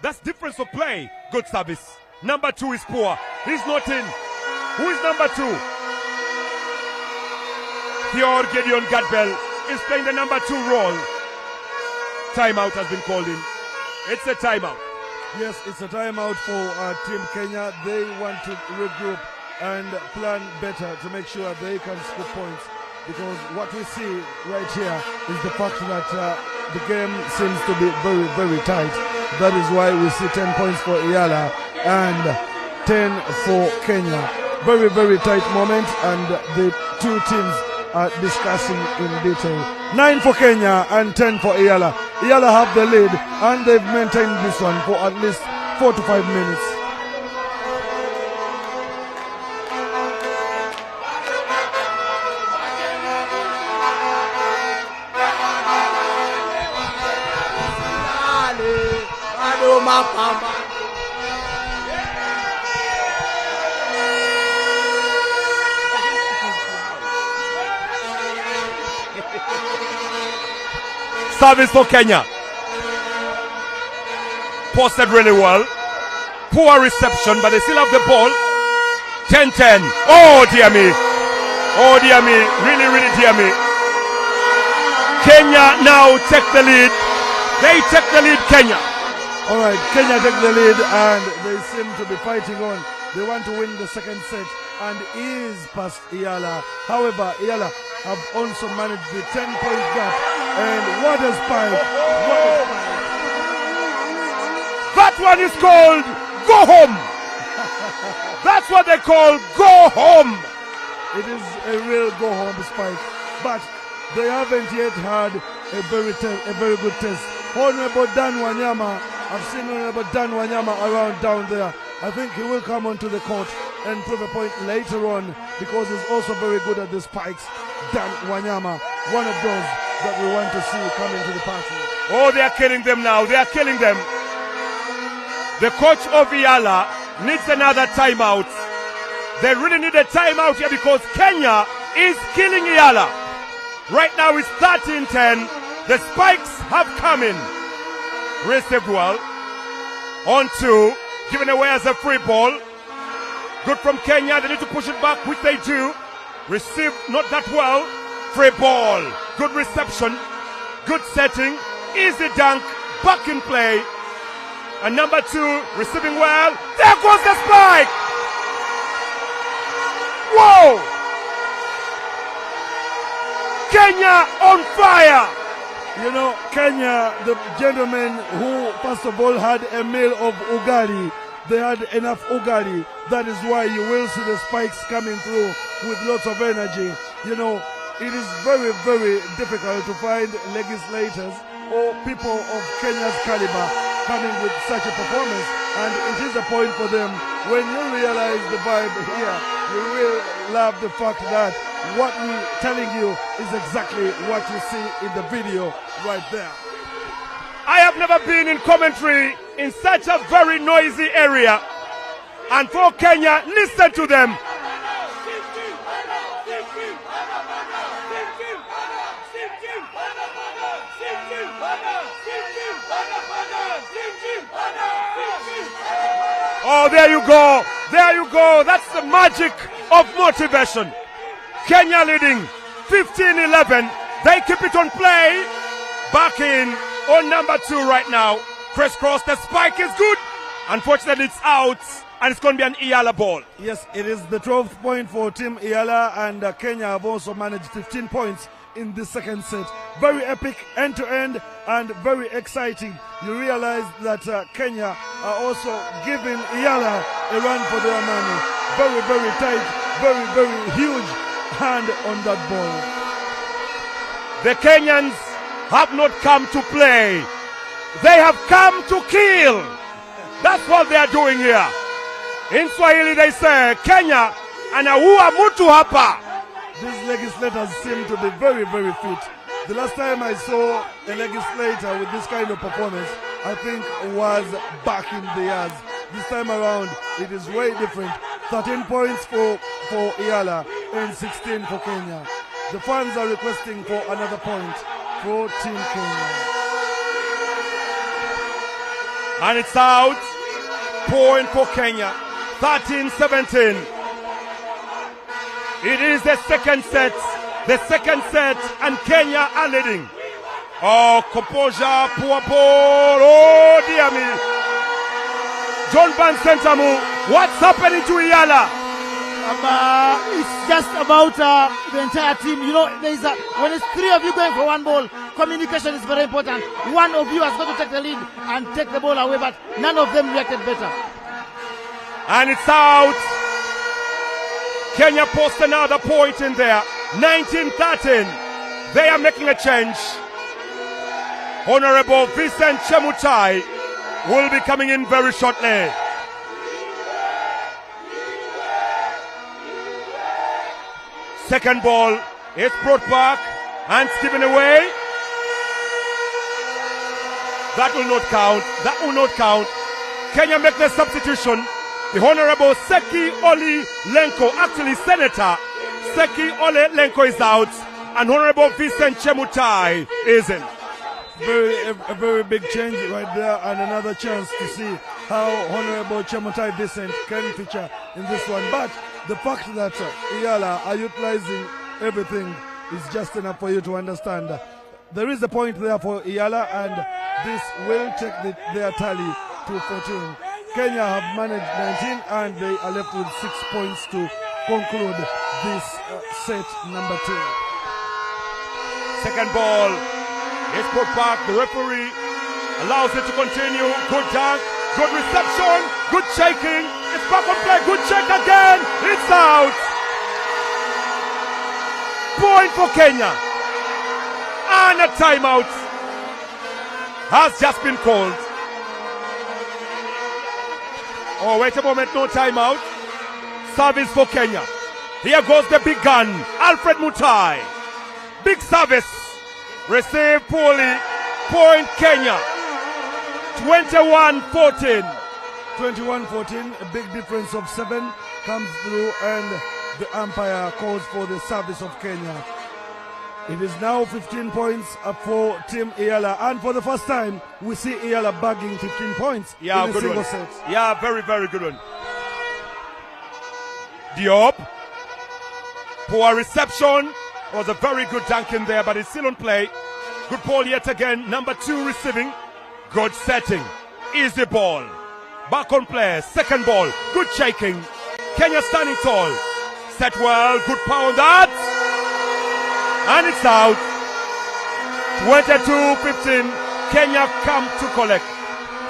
That's difference of play. Good service. Number 2 is poor. He's not in. Who is number 2? Theor Gideon Gadbel is playing the number 2 role. Timeout has been called in. It's a timeout. Yes, it's a timeout for Team Kenya. They want to regroup and plan better to make sure they can score points. Because what we see right here is the fact that the game seems to be very, very tight. That is why we see 10 points for Iyala and 10 for Kenya. Very, very tight moment, and the two teams are discussing in detail. 9 for Kenya and 10 for Iyala. Iyala have the lead, and they've maintained this one for at least 4 to 5 minutes. Service for Kenya. Posted really well. Poor reception, but they still have the ball. 10-10. Oh, dear me. Oh, dear me. Really, really dear me. Kenya now take the lead. They take the lead, Kenya. All right, Kenya take the lead, and they seem to be fighting on. They want to win the second set and ease past Iyala. However, Iyala have also managed the 10-point gap. And what a spike! What a spike! That one is called go home. That's what they call go home. It is a real go-home spike. But they haven't yet had a very good test. Honorable Dan Wanyama, I've seen Honorable Dan Wanyama around down there. I think he will come onto the court and prove a point later on because he's also very good at the spikes. Dan Wanyama, one of those that we want to see coming to the party. Oh, they are killing them now. They are killing them. The coach of EAC needs another timeout. They really need a timeout here because Kenya is killing EAC. Right now it's 13-10. The spikes have come in. Received well. On two. Given away as a free ball. Good from Kenya. They need to push it back, which they do. Received not that well. Free ball. Good reception. Good setting. Easy dunk. Back in play. And number two, receiving well. There goes the spike! Whoa! Kenya on fire! You know, Kenya, the gentlemen who first of all had a meal of ugali, they had enough ugali. That is why you will see the spikes coming through with lots of energy. You know, it is very, very difficult to find legislators or people of Kenya's caliber coming with such a performance, and it is a point for them. When you realize the vibe here, you will love the fact that what we're telling you is exactly what you see in the video right there. I have never been in commentary in such a very noisy area. And for Kenya, listen to them. Oh, there you go. There you go. That's the magic of motivation. Kenya leading 15-11. They keep it on play. Back in on number two right now. Crisscross, the spike is good. Unfortunately, it's out. And it's going to be an EAC ball. Yes, it is the 12th point for Team EAC, and Kenya have also managed 15 points in the second set. Very epic, end-to-end, and very exciting. You realize that Kenya are also giving EAC a run for their money. Very, very tight, very, very huge hand on that ball. The Kenyans have not come to play. They have come to kill. That's what they are doing here. In Swahili they say, Kenya anaua mtu hapa. These legislators seem to be very, very fit. The last time I saw a legislator with this kind of performance, I think was back in the years. This time around, it is way different. 13 points for EAC and 16 for Kenya. The fans are requesting for another point for Team Kenya. And it's out. Point for Kenya. 13-17. It is the second set. The second set, and Kenya are leading. Oh, composure, poor ball. Oh, dear me. John Van Sentamu, what's happening to EAC? It's just about the entire team. You know, when it's three of you going for one ball, communication is very important. One of you has got to take the lead and take the ball away, but none of them reacted better. And it's out. Kenya post another point in there. 19-13. They are making a change. Honorable Vincent Chemutai will be coming in very shortly. Second ball is brought back and it's given away. That will not count. That will not count. Kenya make the substitution. The Honorable Seki Oli Lenko, actually Senator Seki Ole Lenko is out, and Honorable Vincent Chemutai isn't. A very big change right there, and another chance to see how Honorable Chemutai Vincent can feature in this one. But the fact that EAC are utilizing everything is just enough for you to understand. There is a point there for EAC, and this will take their tally to 14. Kenya have managed 19, and they are left with 6 points to conclude this set number 2. Second ball is put back. The referee allows it to continue. Good dunk, good reception, good shaking. It's back on play. Good check again. It's out. point for Kenya. And a timeout has just been called. Oh, wait a moment, no timeout. Service for Kenya. Here goes the big gun, Alfred Mutai. Big service. Received poorly. Point Kenya. 21-14. 21-14, a big difference of 7 comes through, and the umpire calls for the service of Kenya. It is now 15 points for Team EAC, and for the first time we see EAC bagging 15 points in a single set. Yeah, very, very good one. Diop, poor reception. Was a very good dunk in there, but it's still on play. Good ball yet again. Number 2 receiving. Good setting. Easy ball. Back on play. Second ball. Good shaking. Kenya standing tall. Set well. Good power on that. And it's out. 22-15. Kenya come to collect.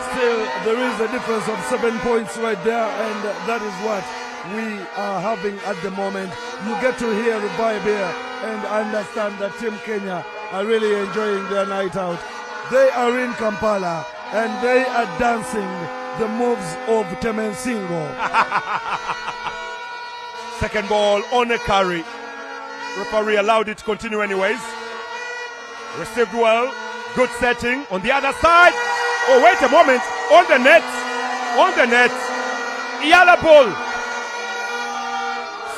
Still, there is a difference of 7 points right there, and that is what we are having at the moment. You get to hear the vibe here and understand that Team Kenya are really enjoying their night out. They are in Kampala and they are dancing the moves of Temensingo. Second ball on a carry. Referee allowed it to continue anyways. Received well. Good setting on the other side. Oh, wait a moment. On the net. On the net. Iyala ball.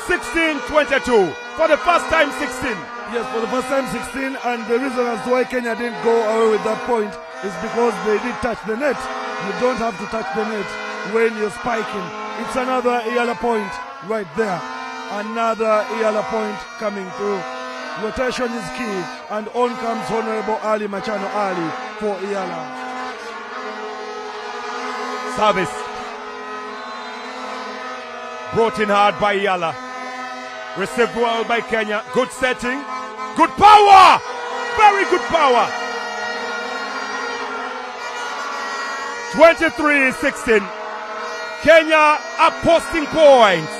16-22. For the first time, 16. Yes, for the first time 16, and the reason as to why Kenya didn't go away with that point is because they did touch the net. You don't have to touch the net when you're spiking. It's another EAC point right there. Another EAC point coming through. Rotation is key, and on comes Honorable Ali Machano Ali for EAC. Service. Brought in hard by EAC. Received well by Kenya. Good setting. Good power! Very good power. 23-16. Kenya are posting points.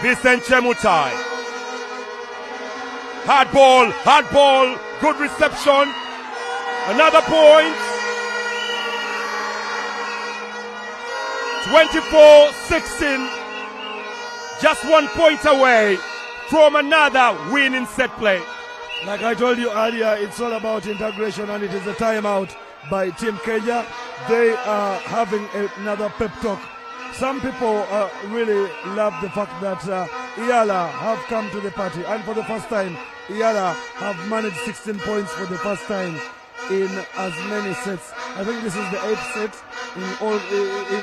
Vincent Chemutai. Hard ball, good reception. Another point. 24-16. Just 1 point away from another win in set play. Like I told you earlier, it's all about integration, and it is a timeout by Team Kenya. They are having another pep talk. Some people really love the fact that EAC have come to the party, and for the first time, EAC have managed 16 points for the first time in as many sets. I think this is the 8th set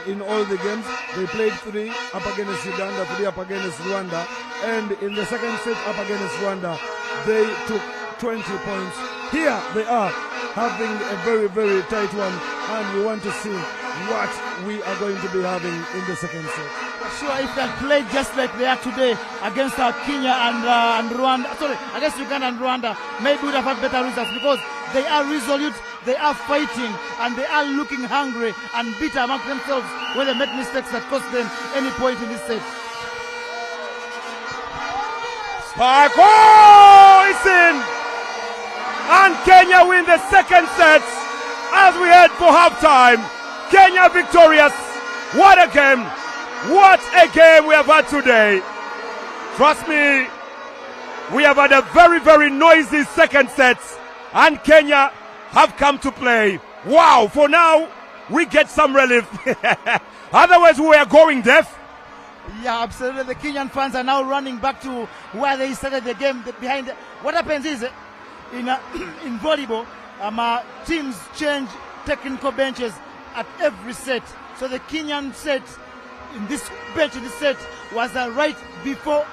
in all the games. They played 3 up against Uganda, 3 up against Rwanda, and in the second set up against Rwanda, they took 20 points. Here they are having a very, very tight one, and we want to see what we are going to be having in the second set. Sure, if they played just like they are today against Kenya and Rwanda, sorry, against Uganda and Rwanda, maybe we'd have had better results, because they are resolute, they are fighting, and they are looking hungry and bitter among themselves when they make mistakes that cost them any point in this set. Spike, oh, it's in! And Kenya win the second set as we head for halftime. Kenya victorious. What a game! What a game we have had today. Trust me, we have had a very, very noisy second set, and Kenya have come to play. Wow, for now, we get some relief. Otherwise, we are going deaf. Yeah, absolutely. The Kenyan fans are now running back to where they started the game. Behind what happens is, in volleyball, teams change technical benches at every set. So the Kenyan set, in this bench in this set, was right before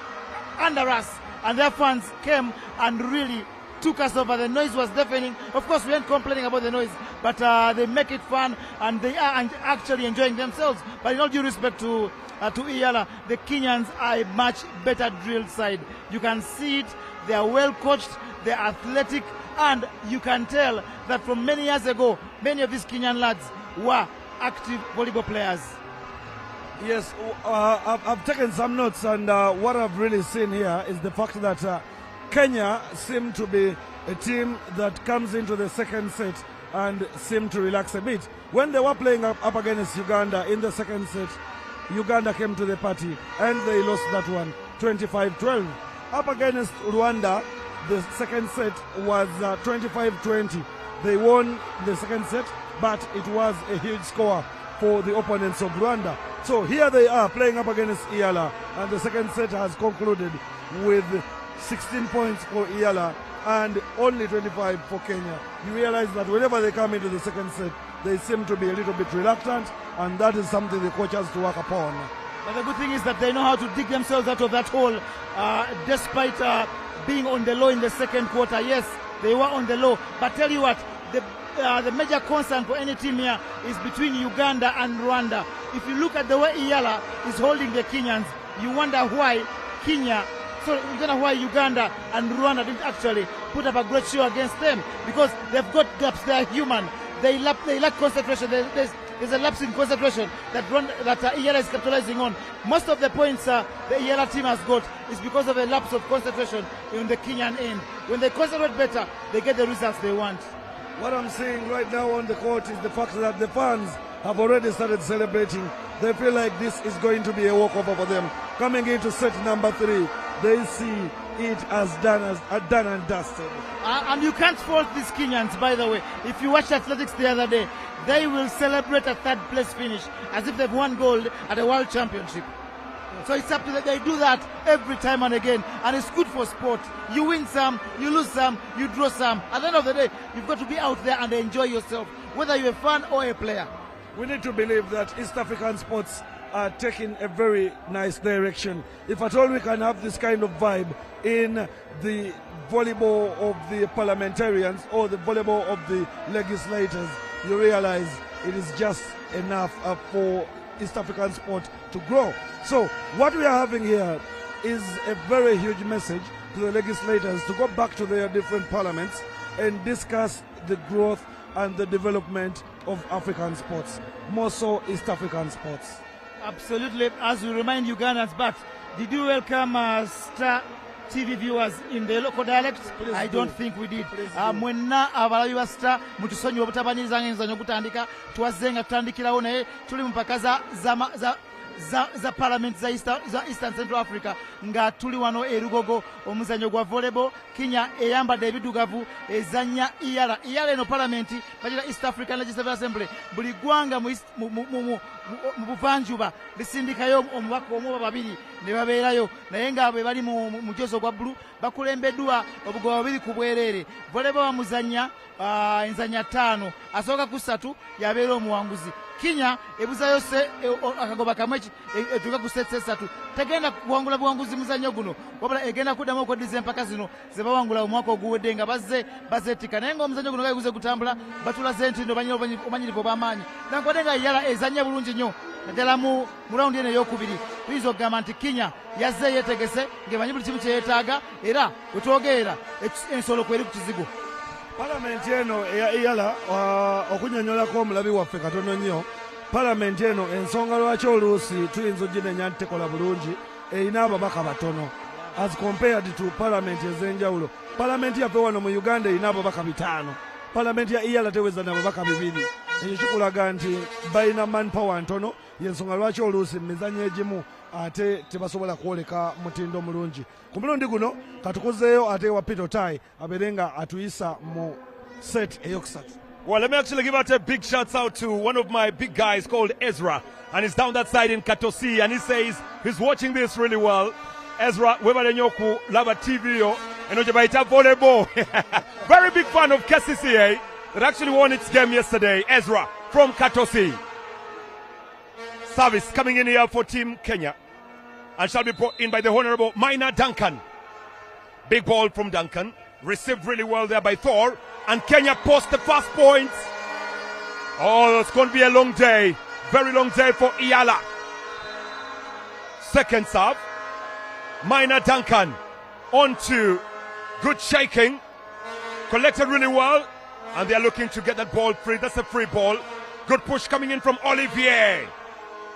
under us, and their fans came and really took us over. The noise was deafening. Of course, we weren't complaining about the noise, but they make it fun, and they are actually enjoying themselves. But in all due respect to EAC, the Kenyans are a much better drilled side. You can see it. They are well coached. They are athletic, and you can tell that from many years ago, many of these Kenyan lads were active volleyball players. Yes, I've taken some notes, and what I've really seen here is the fact that Kenya seem to be a team that comes into the second set and seem to relax a bit. When they were playing up against Uganda in the second set, Uganda came to the party and they lost that one, 25-12. Up against Rwanda, the second set was 25-20. They won the second set, but it was a huge score for the opponents of Rwanda. So here they are playing up against Iyala, and the second set has concluded with 16 points for Iyala and only 25 for Kenya. You realize that whenever they come into the second set, they seem to be a little bit reluctant, and that is something the coach has to work upon. But the good thing is that they know how to dig themselves out of that hole, despite being on the low in the second quarter. Yes, they were on the low, but tell you what, the major concern for any team here is between Uganda and Rwanda. If you look at the way Iyala is holding the Kenyans, you wonder why Uganda and Rwanda didn't actually put up a great show against them, because they've got gaps. They are human. They lack concentration. There's a lapse in concentration that Iyala is capitalizing on. Most of the points the Iyala team has got is because of a lapse of concentration in the Kenyan end. When they concentrate better, they get the results they want. What I'm seeing right now on the court is the fact that the fans have already started celebrating. They feel like this is going to be a walkover for them. Coming into set number 3, they see it as done and dusted. And you can't fault these Kenyans, by the way. If you watched athletics the other day, they will celebrate a third place finish as if they've won gold at a world championship. So it's up to them. They do that every time and again, and it's good for sport. You win some, you lose some, you draw some. At the end of the day, you've got to be out there and enjoy yourself, whether you're a fan or a player. We need to believe that East African sports are taking a very nice direction. If at all we can have this kind of vibe in the volleyball of the parliamentarians or the volleyball of the legislators, you realize it is just enough for East African sport to grow. So what we are having here is a very huge message to the legislators to go back to their different parliaments and discuss the growth and the development of African sports, more so East African sports. Absolutely. As we remind Ugandans, but did you welcome STAR TV viewers in the local dialect? Please I don't think we did. Mwenna abalabi ba STAR mutusonyiwa obutabanyiriza ng'enzanyo okutandika twazzenga tutandikirawo naye tuli mu mpaka za parliament za Eastern Central Africa nga tuli wano erugogo omuzanyo gwa volleyball. Kenya eyambadde ebidugavu ezanya Iyala eno parliament bagira East African Legislative Assembly. Buli gwanga mu buvanjuba lisindikayo omubaka omu oba babiri ne babeerayo, naye nga bwe bali mu mujozo gwa bbulu bakulembeddwa obugoba babiri ku bwereere. Volleyball bamuzanya enzanya 5, asooka ku 3 yabeera omuwanguzi. Kenya ebuzayo akagoba kamwe etuuka ku sets 3. Tegenda kuwangula buwanguzi muzannyo guno, wabula egenda kuddamu okweddiza empaka zino ze bawangula omwaka oguwedde nga bazeetika. Naye ng'omuzannyo guno guze gutambula batulaze nti omanyirivu obw'amaanyi. Nankwadde nga Iyala ezanya bulungi nnyo naddala mu rawundi eno ey'okubiri. Tuyinza okugamba nti Kenya yazze yeetegese ng'emanyi buli kimu kye yeetaaga, era bwe twogerera ensolo kweri ku kizigo. Palamenti eno eya Iyala okunyonyolako omulabi waffe katono nnyo. Palamenti eno ensonga lwaki oluusi tuyinza oginenya nti tekola bulungi erina ababaka batono as compared to palamenti ez'enjawulo. Palamenti yaffe wano mu Uganda erina ababaka 5. Palamenti ya Iyala teweza n'ababaka 2. Ekyo kikulaga nti balina manpower ntono, yensonga lwaki oluusi mizanyo egimu ate tebasobola kwoleka mutindo mulungi. Ku mulundi guno katukuzeeyo ate wa Peter Tai abeerenga atuyisa mu set eyokusatu. Well, let me actually give out a big shout out to one of my big guys called Ezra, and he's down that side in Katosi, and he says he's watching this really well. Ezra, webale nyoku laba TV yo enoje baita volleyball. Very big fan of KCCA that actually won its game yesterday. Ezra from Katosi. Service coming in here for Team Kenya and shall be brought in by the Honorable Minor Duncan. Big ball from Duncan, received really well there by Thor, and Kenya post the first points. Oh, it's going to be a long day, very long day for Iyala. Second serve, Minor Duncan on to good shaking, collected really well, and they're looking to get that ball free. That's a free ball. Good push coming in from Olivier.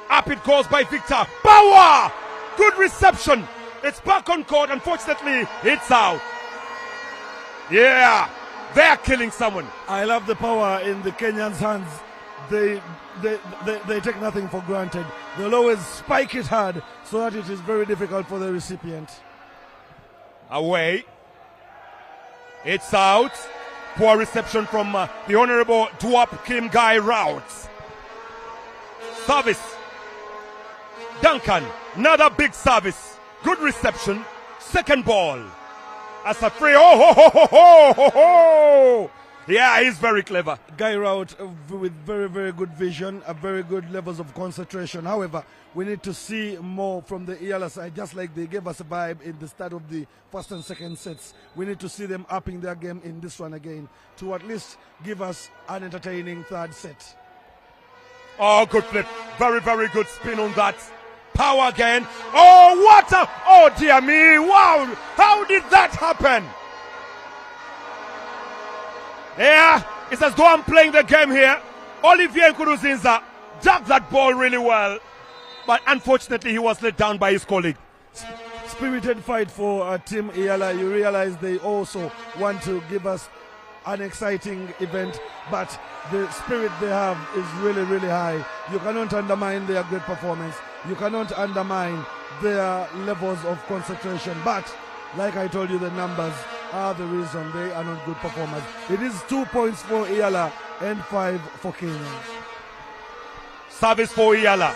Up it goes by Victor. Power! Good reception. It's back on court. Unfortunately, it's out. Yeah, they're killing someone. I love the power in the Kenyans' hands. They take nothing for granted. They'll always spike it hard so that it is very difficult for the recipient. Away. It's out. Poor reception from the Honorable Duap Kim Guy Routes. Service. Duncan. Another big service. Good reception. Second ball. As a free. Oh, ho, ho, ho, ho, ho, ho. Yeah, he's very clever. Guy Rout with very, very good vision, very good levels of concentration. However, we need to see more from the EALA side, just like they gave us a vibe in the start of the first and second sets. We need to see them upping their game in this one again to at least give us an entertaining third set. Oh, good flip. Very, very good spin on that. Power again. Oh, what a... Oh, dear me. Wow. How did that happen? Yeah, it's as though I'm playing the game here. Olivier Nkuruzinza dug that ball really well. But unfortunately, he was let down by his colleague. Spirited fight for Team EALA. You realize they also want to give us an exciting event, but the spirit they have is really, really high. You cannot undermine their great performance. You cannot undermine their levels of concentration. But, like I told you, the numbers are the reason they are not good performers. It is 2 points for EALA and 5 for Kenya. Service for EALA.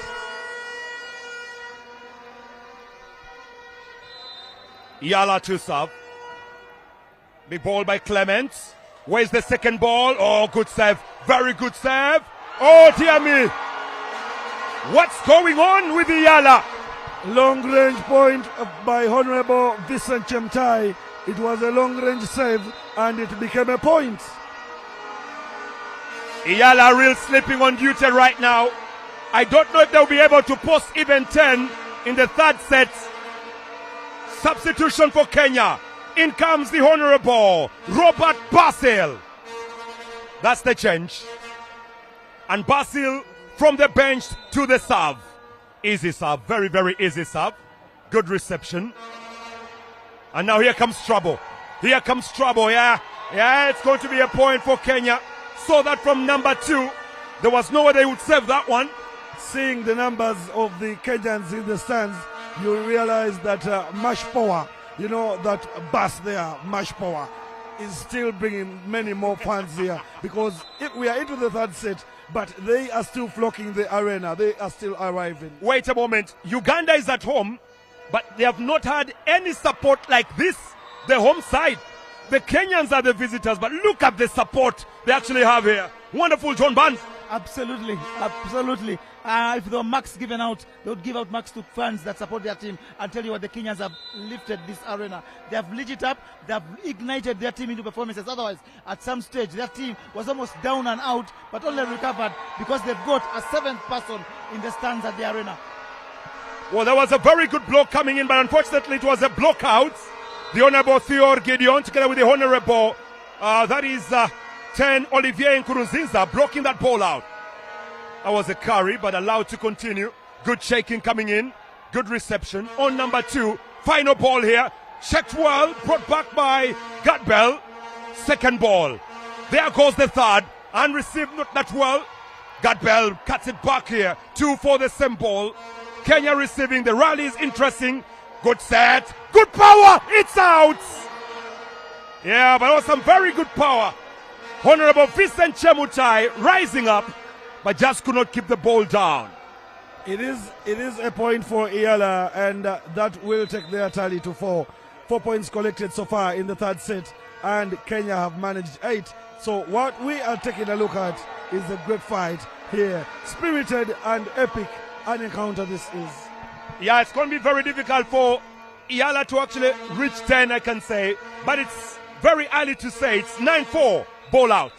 EALA to serve. Big ball by Clement. Where's the second ball? Oh, good save. Very good save. Oh, dear me. What's going on with EALA? Long range point by Honorable Vincent Chemtai. It was a long range save and it became a point. EALA real sleeping on duty right now. I don't know if they'll be able to post even 10 in the third set. Substitution for Kenya. In comes the Honorable Robert Basil. That's the change. And Basil from the bench to the serve. Easy serve. Very, very easy serve. Good reception. And now here comes trouble. Here comes trouble, yeah. Yeah, it's going to be a point for Kenya. Saw that from number 2. There was no way they would save that one. Seeing the numbers of the Kenyans in the stands, you realize that Mash Power, you know, that bus there, Mash Power, is still bringing many more fans here. Because we are into the third set, but they are still flocking the arena. They are still arriving. Wait a moment. Uganda is at home, but they have not had any support like this. The home side. The Kenyans are the visitors, but look at the support they actually have here. Wonderful, John Barnes. Absolutely, absolutely. If there were marks given out, they would give out marks to fans that support their team. I'll tell you what, the Kenyans have lifted this arena. They have lit it up. They have ignited their team into performances. Otherwise, at some stage, their team was almost down and out, but only recovered because they've got a 7th person in the stands at the arena. Well, there was a very good block coming in, but unfortunately it was a block out. The Honorable Theor Gideon, together with the Honorable, that is 10, Olivier Nkuruzinza, blocking that ball out. That was a carry, but allowed to continue. Good shaking coming in. Good reception. On number 2, final ball here. Checked well, brought back by Gatbell. Second ball. There goes the third. And received not that well. Gatbell cuts it back here. 2 for the same ball. Kenya receiving. The rally is interesting. Good set. Good power. It's out. Yeah, but also some very good power. Honorable Vincent Chemutai rising up, but just could not keep the ball down. It is a point for EALA, and that will take their tally to 4. 4 points collected so far in the third set, and Kenya have managed 8. So what we are taking a look at is a great fight here. Spirited and epic an encounter this is. Yeah, it's going to be very difficult for EALA to actually reach 10, I can say, but it's very early to say. It's 9-4. Ball out.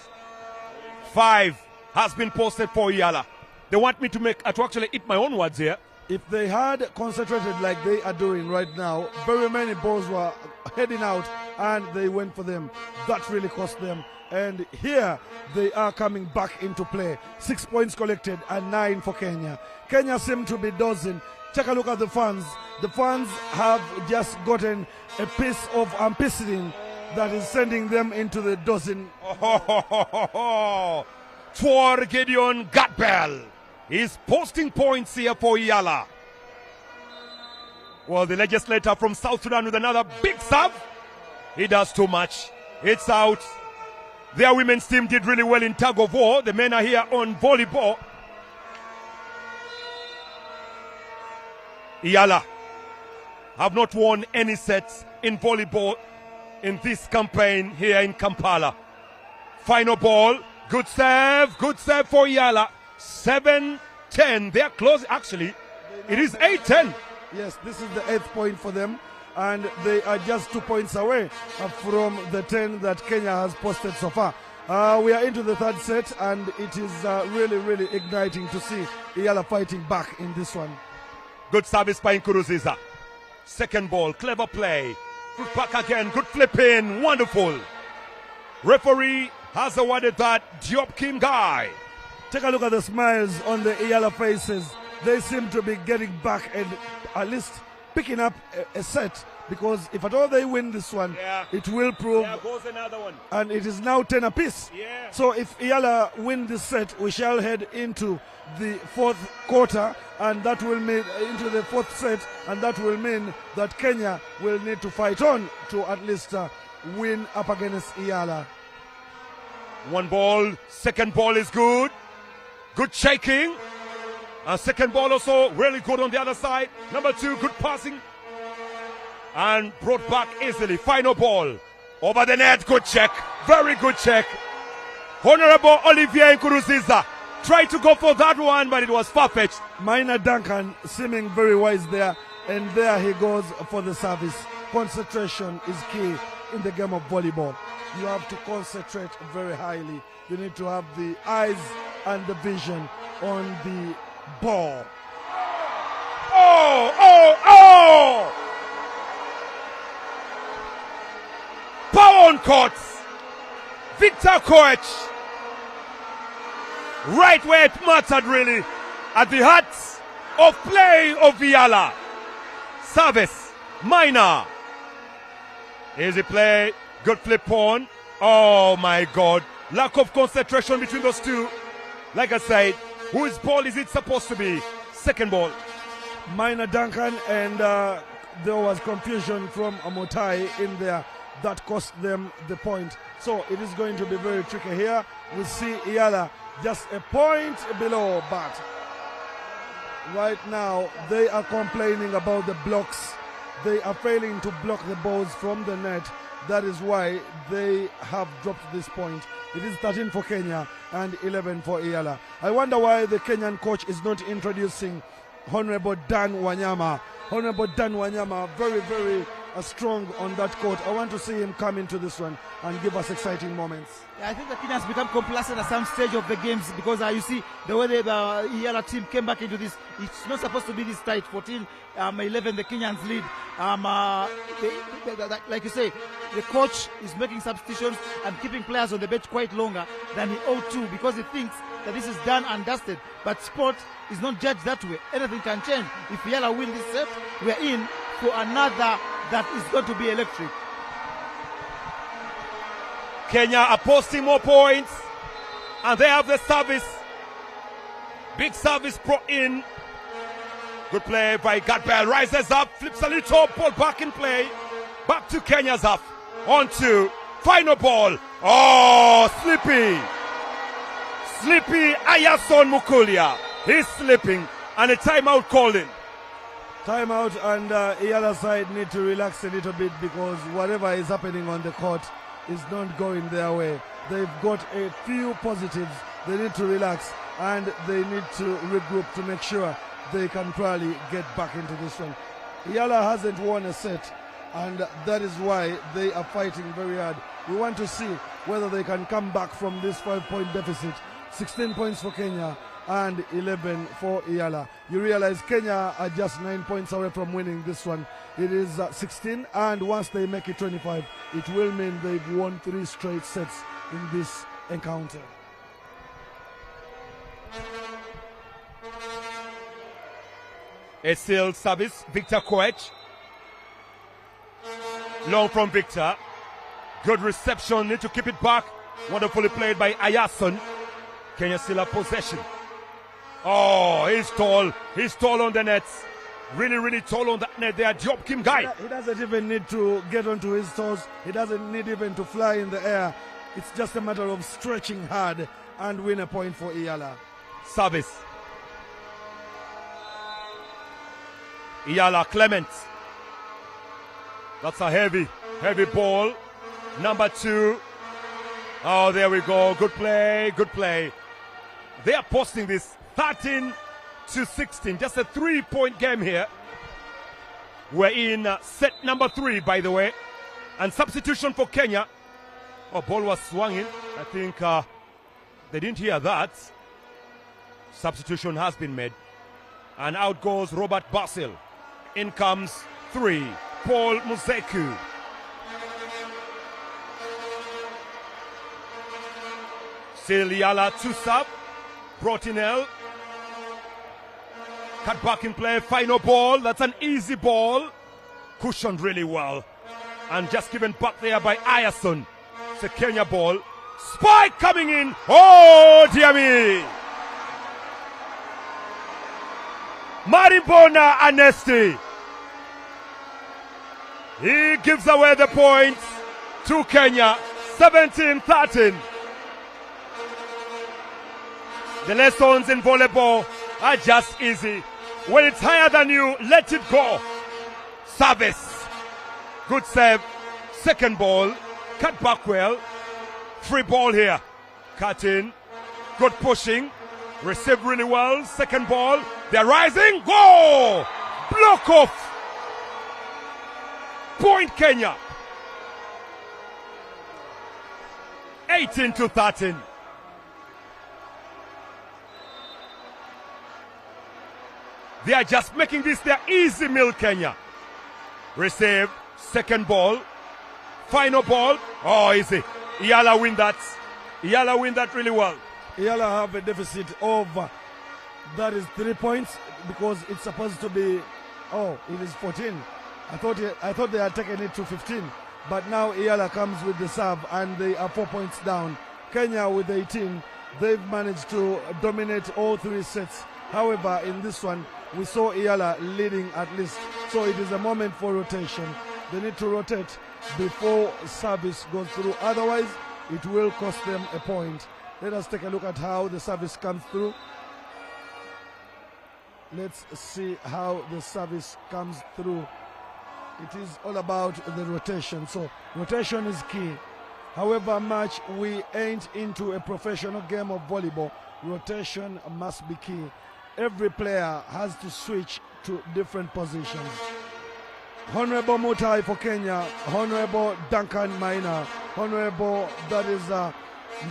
5 has been posted for EALA. They want me to actually eat my own words here. If they had concentrated like they are doing right now, very many balls were heading out and they went for them. That really cost them. And here they are coming back into play. 6 points collected and 9 for Kenya. Kenya seem to be dozing. Take a look at the fans. The fans have just gotten a piece of ampicillin that is sending them into the dozen. For Gideon Gatbell is posting points here for Yala. Well, the legislator from South Sudan with another big serve. He does too much. It's out. Their women's team did really well in tug of war. The men are here on volleyball. Yala have not won any sets in volleyball in this campaign here in Kampala. Final ball. Good serve for Yala. 7-10. They're close. Actually, it is 8-10. Yes, this is the 8th point for them. And they are just 2 points away from the 10 that Kenya has posted so far. We are into the third set, and it is really igniting to see Yala fighting back in this one. Good service by Nkuruziza. Second ball, clever play. Good back again, good flipping, wonderful. Referee has awarded that Diop Kim guy. Take a look at the smiles on the Yala faces. They seem to be getting back and at least picking up a set, because if at all they win this one, it will prove. There goes another one. And it is now 10 apiece. Yeah. So if Yala win this set, we shall head into the fourth quarter, and that will mean into the fourth set, and that will mean that Kenya will need to fight on to at least win up against Yala. One ball, second ball is good. Good shaking. And second ball also really good on the other side. Number 2, good passing. And brought back easily. Final ball. Over the net, good check. Very good check. Honorable Olivier Nkuruziza tried to go for that one, but it was far-fetched. Minor Duncan seeming very wise there. And there he goes for the service. Concentration is key in the game of volleyball. You have to concentrate very highly. You need to have the eyes and the vision on the ball. Oh! Power on courts. Victor Koech. Right where it mattered really. At the heart of play of Yala. Service. Minor. Easy play. Good flip on. Oh my God. Lack of concentration between those two. Like I said, whose ball is it supposed to be? Second ball. Minor Duncan, and there was confusion from Amotai in there that cost them the point. So it is going to be very tricky here. We see Yala just a point below, but right now they are complaining about the blocks. They are failing to block the balls from the net. That is why they have dropped this point. It is 13 for Kenya and 11 for Yala. I wonder why the Kenyan coach is not introducing Honorable Dan Wanyama. Honorable Dan Wanyama, very strong on that court. I want to see him come into this one and give us exciting moments. Yeah, I think the Kenyans become complacent at some stage of the games, because you see the way the Yala team came back into this. It's not supposed to be this tight. 14-11, the Kenyans lead. Like you say, the coach is making substitutions and keeping players on the bench quite longer than he ought to, because he thinks that this is done and dusted. But sport is not judged that way. Anything can change. If Yala win this set, we are in for another that is going to be electric. Kenya are posting more points, and they have the service. Big service brought in. Good play by Gatbell. Rises up, flips a little, ball back in play. Back to Kenya's half. On to final ball. Oh, Slippy Ayason Mukulia. He's slipping, and a timeout called in. Timeout, and the other side need to relax a little bit, because whatever is happening on the court is not going their way. They've got a few positives. They need to relax, and they need to regroup to make sure they can probably get back into this one. Yala hasn't won a set, and that is why they are fighting very hard. We want to see whether they can come back from this 5-point deficit. 16 points for Kenya, and 11 for EALA. You realize Kenya are just 9 points away from winning this one. It is 16, and once they make it 25, it will mean they've won 3 straight sets in this encounter. A still service, Victor Koech. Long from Victor. Good reception, need to keep it back. Wonderfully played by Ayason. Kenya still have possession. Oh, he's tall. He's tall on the nets. Really, really tall on that net there. Job Kim Guy. He doesn't even need to get onto his toes. He doesn't need even to fly in the air. It's just a matter of stretching hard and win a point for EALA. Service. EALA Clement. That's a heavy ball. Number 2. Oh, there we go. Good play, good play. They are posting this 13-16. Just a 3-point game here. We're in set number 3, by the way. And substitution for Kenya. Oh, ball was swung in. I think they didn't hear that. Substitution has been made. And out goes Robert Basil. In comes 3, Paul Muzeku. Still EALA to sub. Brotinel. Cut back in play. Final ball. That's an easy ball. Cushioned really well. And just given back there by Ayason. It's a Kenya ball. Spike coming in. Oh, dear me. Maribona Anesti. He gives away the points to Kenya. 17-13. The lessons in volleyball are just easy. When it's higher than you, let it go. Service. Good serve. Second ball. Cut back well. Free ball here. Cut in. Good pushing. Received really well. Second ball. They're rising. Go! Block off. Point Kenya. 18-13. They are just making this their easy meal, Kenya. Receive. Second ball. Final ball. Oh, easy. EALA win that. EALA win that really well. EALA have a deficit of, that is 3 points, because it's supposed to be, oh, it is 14. I thought they had taken it to 15. But now EALA comes with the serve and they are 4 points down. Kenya with 18, they've managed to dominate all 3 sets. However, in this one, we saw EALA leading at least. So it is a moment for rotation. They need to rotate before service goes through. Otherwise, it will cost them a point. Let us take a look at how the service comes through. Let's see how the service comes through. It is all about the rotation. So rotation is key. However much we ain't into a professional game of volleyball, rotation must be key. Every player has to switch to different positions. Honorable Mutai for Kenya, Honorable Duncan Maina, Honorable that is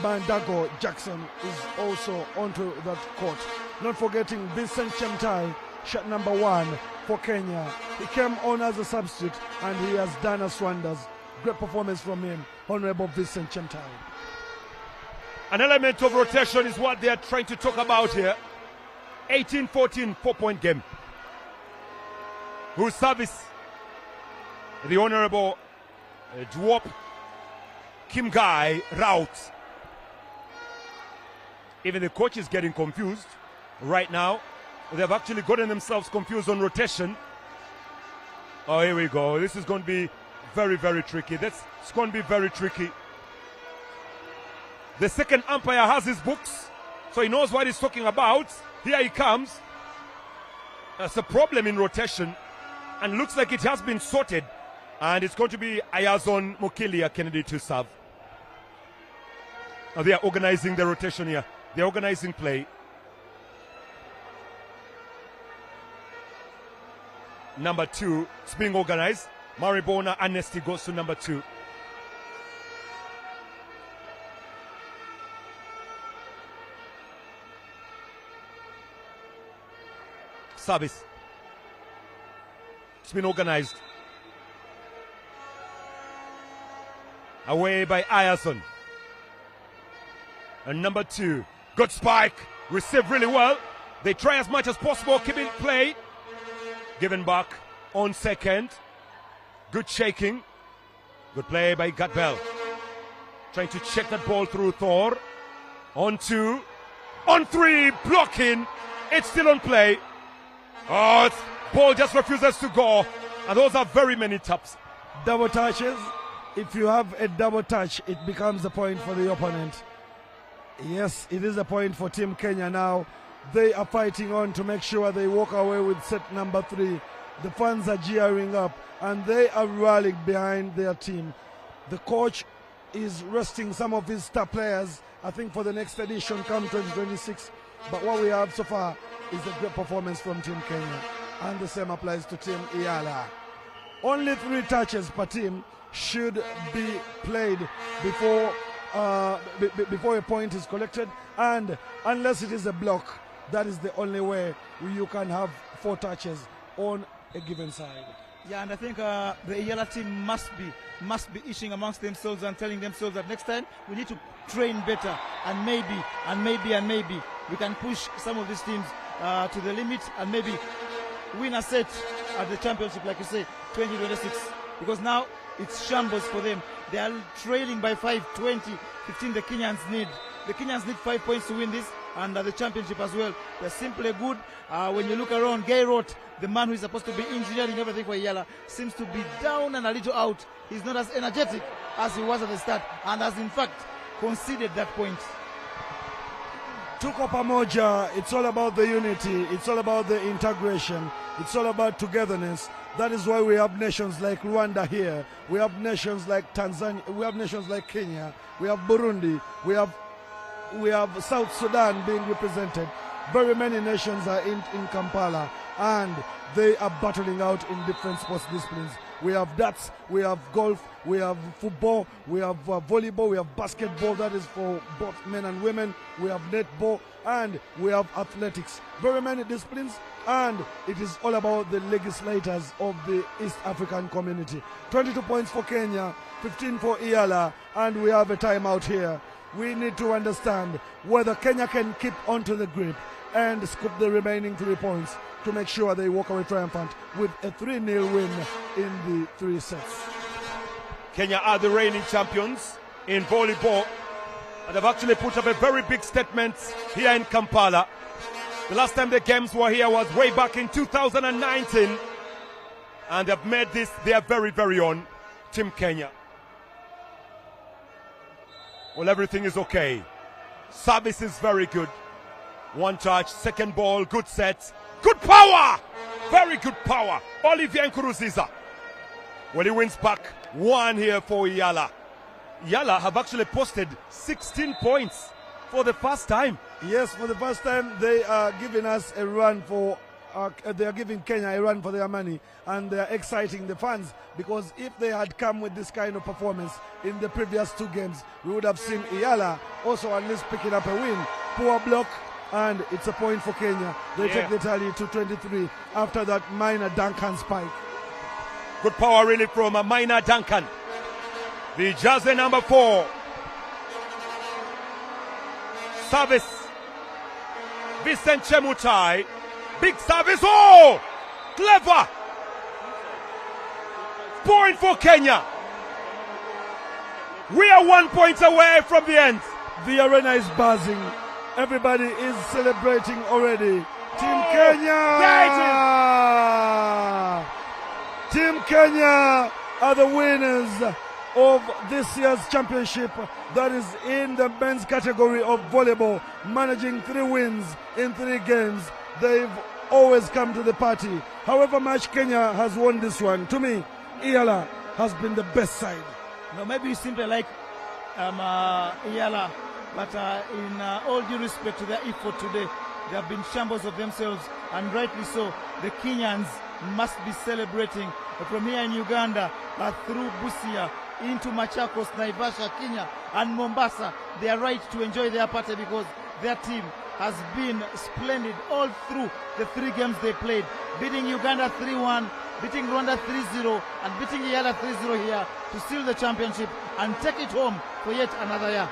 Mandago Jackson is also onto that court. Not forgetting Vincent Chemtai, shot number 1 for Kenya. He came on as a substitute and he has done us wonders. Great performance from him, Honorable Vincent Chemtai. An element of rotation is what they are trying to talk about here. 18-14, 4-point game. Whose service? The Honorable Dwop Kim Guy route. Even the coach is getting confused right now. They have actually gotten themselves confused on rotation. Oh, here we go. This is going to be very, very tricky. It's going to be very tricky. The second umpire has his books, so he knows what he's talking about. Here he comes. That's a problem in rotation, and looks like it has been sorted. And it's going to be Ayazon Mokilia Kennedy to serve. Now they are organizing the rotation here. They're organizing play. Number 2, it's being organized. Maribona Anesti goes to number 2. service. It's been organized. Away by Ayerson. And number 2, good spike, received really well. They try as much as possible, keep it play. Given back on second. Good shaking. Good play by Gatbell. Trying to check that ball through Thor. On 2. On 3, blocking. It's still on play. Oh, ball just refuses to go. And those are very many taps. Double touches. If you have a double touch, it becomes a point for the opponent. Yes, it is a point for Team Kenya now. They are fighting on to make sure they walk away with set number 3. The fans are jeering up and they are rallying behind their team. The coach is resting some of his star players, I think, for the next edition come 2026. But what we have so far is a great performance from Team Kenya. And the same applies to Team Iyala. Only 3 touches per team should be played before a point is collected, and unless it is a block, that is the only way you can have 4 touches on a given side. Yeah, and I think the Iyala team must be itching amongst themselves and telling themselves that next time we need to train better, and maybe we can push some of these teams to the limit and maybe win a set at the championship, like you say, 2026, because now it's shambles for them. They are trailing by 5, 20, 15. The Kenyans need 5 points to win this, and the championship as well. They're simply good. When you look around, Gay Roth, the man who is supposed to be engineering everything for Iyala, seems to be down and a little out. He's not as energetic as he was at the start, and has in fact conceded that point. Tuko pamoja, it's all about the unity, it's all about the integration, it's all about togetherness. That is why we have nations like Rwanda here, we have nations like Tanzania, we have nations like Kenya, we have Burundi, we have South Sudan being represented. Very many nations are in Kampala, and they are battling out in different sports disciplines. We have darts, we have golf, we have football, we have volleyball, we have basketball, that is for both men and women, we have netball, and we have athletics. Very many disciplines, and it is all about the legislators of the East African community. 22 points for Kenya, 15 for Iyala, and we have a timeout here. We need to understand whether Kenya can keep onto the grip and scoop the remaining 3 points to make sure they walk away triumphant with a 3-0 win in the 3 sets. Kenya are the reigning champions in volleyball, and they've actually put up a very big statement here in Kampala. The last time the games were here was way back in 2019, and they've made this their very, very own. Team Kenya. Well, everything is okay. Service is very good. 1 touch, second ball, good set. Good power! Very good power. Olivier Nkuruziza. Well, he wins back 1 here for Iyala. Iyala have actually posted 16 points for the first time. Yes, for the first time they are giving us a run for, they are giving Kenya a run for their money, and they are exciting the fans, because if they had come with this kind of performance in the previous 2 games, we would have seen Iyala also at least picking up a win. Poor block, and it's a point for Kenya. They take the tally to 23 after that minor Duncan spike. Good power really from a minor Duncan. The jersey number 4. Service. Vincent Chemutai. Big service. Oh! Clever. Point for Kenya. We are 1 point away from the end. The arena is buzzing. Everybody is celebrating already. Team Kenya! Team Kenya are the winners of this year's championship, that is in the men's category of volleyball, managing 3 wins in 3 games. They've always come to the party. However much Kenya has won this one, to me, Iyala has been the best side. No, maybe you simply like Iyala, but in all due respect to their effort today, they have been shambles of themselves, and rightly so. The Kenyans must be celebrating from here in Uganda, through Busia, into Machakos, Naivasha, Kenya, and Mombasa. They are right to enjoy their party because their team has been splendid all through the 3 games they played, beating Uganda 3-1, beating Rwanda 3-0, and beating EAC 3-0 here to seal the championship and take it home for yet another year.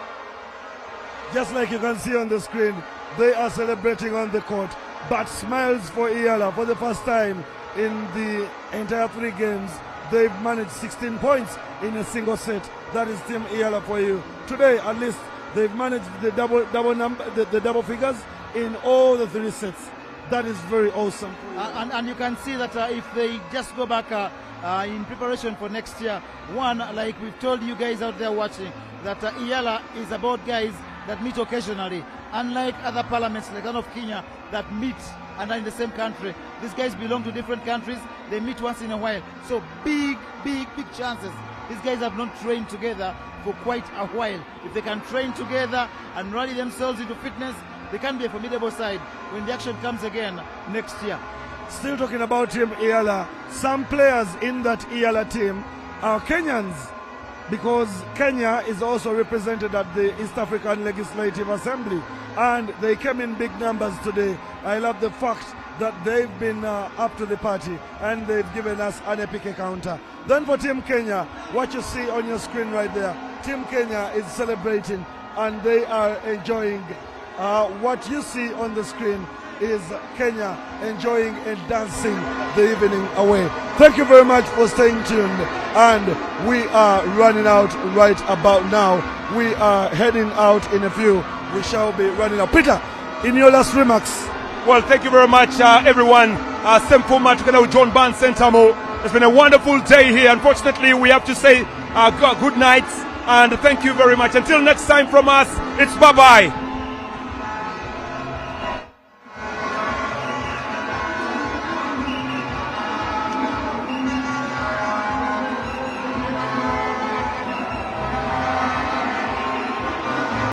Just like you can see on the screen, they are celebrating on the court, but smiles for EAC for the first time in the entire 3 games. They've managed 16 points in a single set. That is Team EAC for you. Today, at least, they've managed the double figures in all the 3 sets. That is very awesome. And you can see that if they just go back in preparation for next year, one, like we've told you guys out there watching, that EAC is about guys that meet occasionally. Unlike other parliaments like that of Kenya that meet and are in the same country, these guys belong to different countries. They meet once in a while. So big chances. These guys have not trained together for quite a while. If they can train together and rally themselves into fitness, they can be a formidable side when the action comes again next year. Still talking about Team EAC, some players in that EAC team are Kenyans, because Kenya is also represented at the East African Legislative Assembly, and they came in big numbers today. I love the fact that they've been up to the party and they've given us an epic encounter. Then for Team Kenya, what you see on your screen right there, Team Kenya is celebrating and they are enjoying. What you see on the screen is Kenya enjoying and dancing the evening away. Thank you very much for staying tuned, and we are running out right about now. We are heading out in a few. We shall be running out. Peter, in your last remarks. Well, thank you very much, everyone. Sempo Matukana with John Barnes Sentamo. It's been a wonderful day here. Unfortunately, we have to say good night and thank you very much. Until next time from us, it's bye-bye.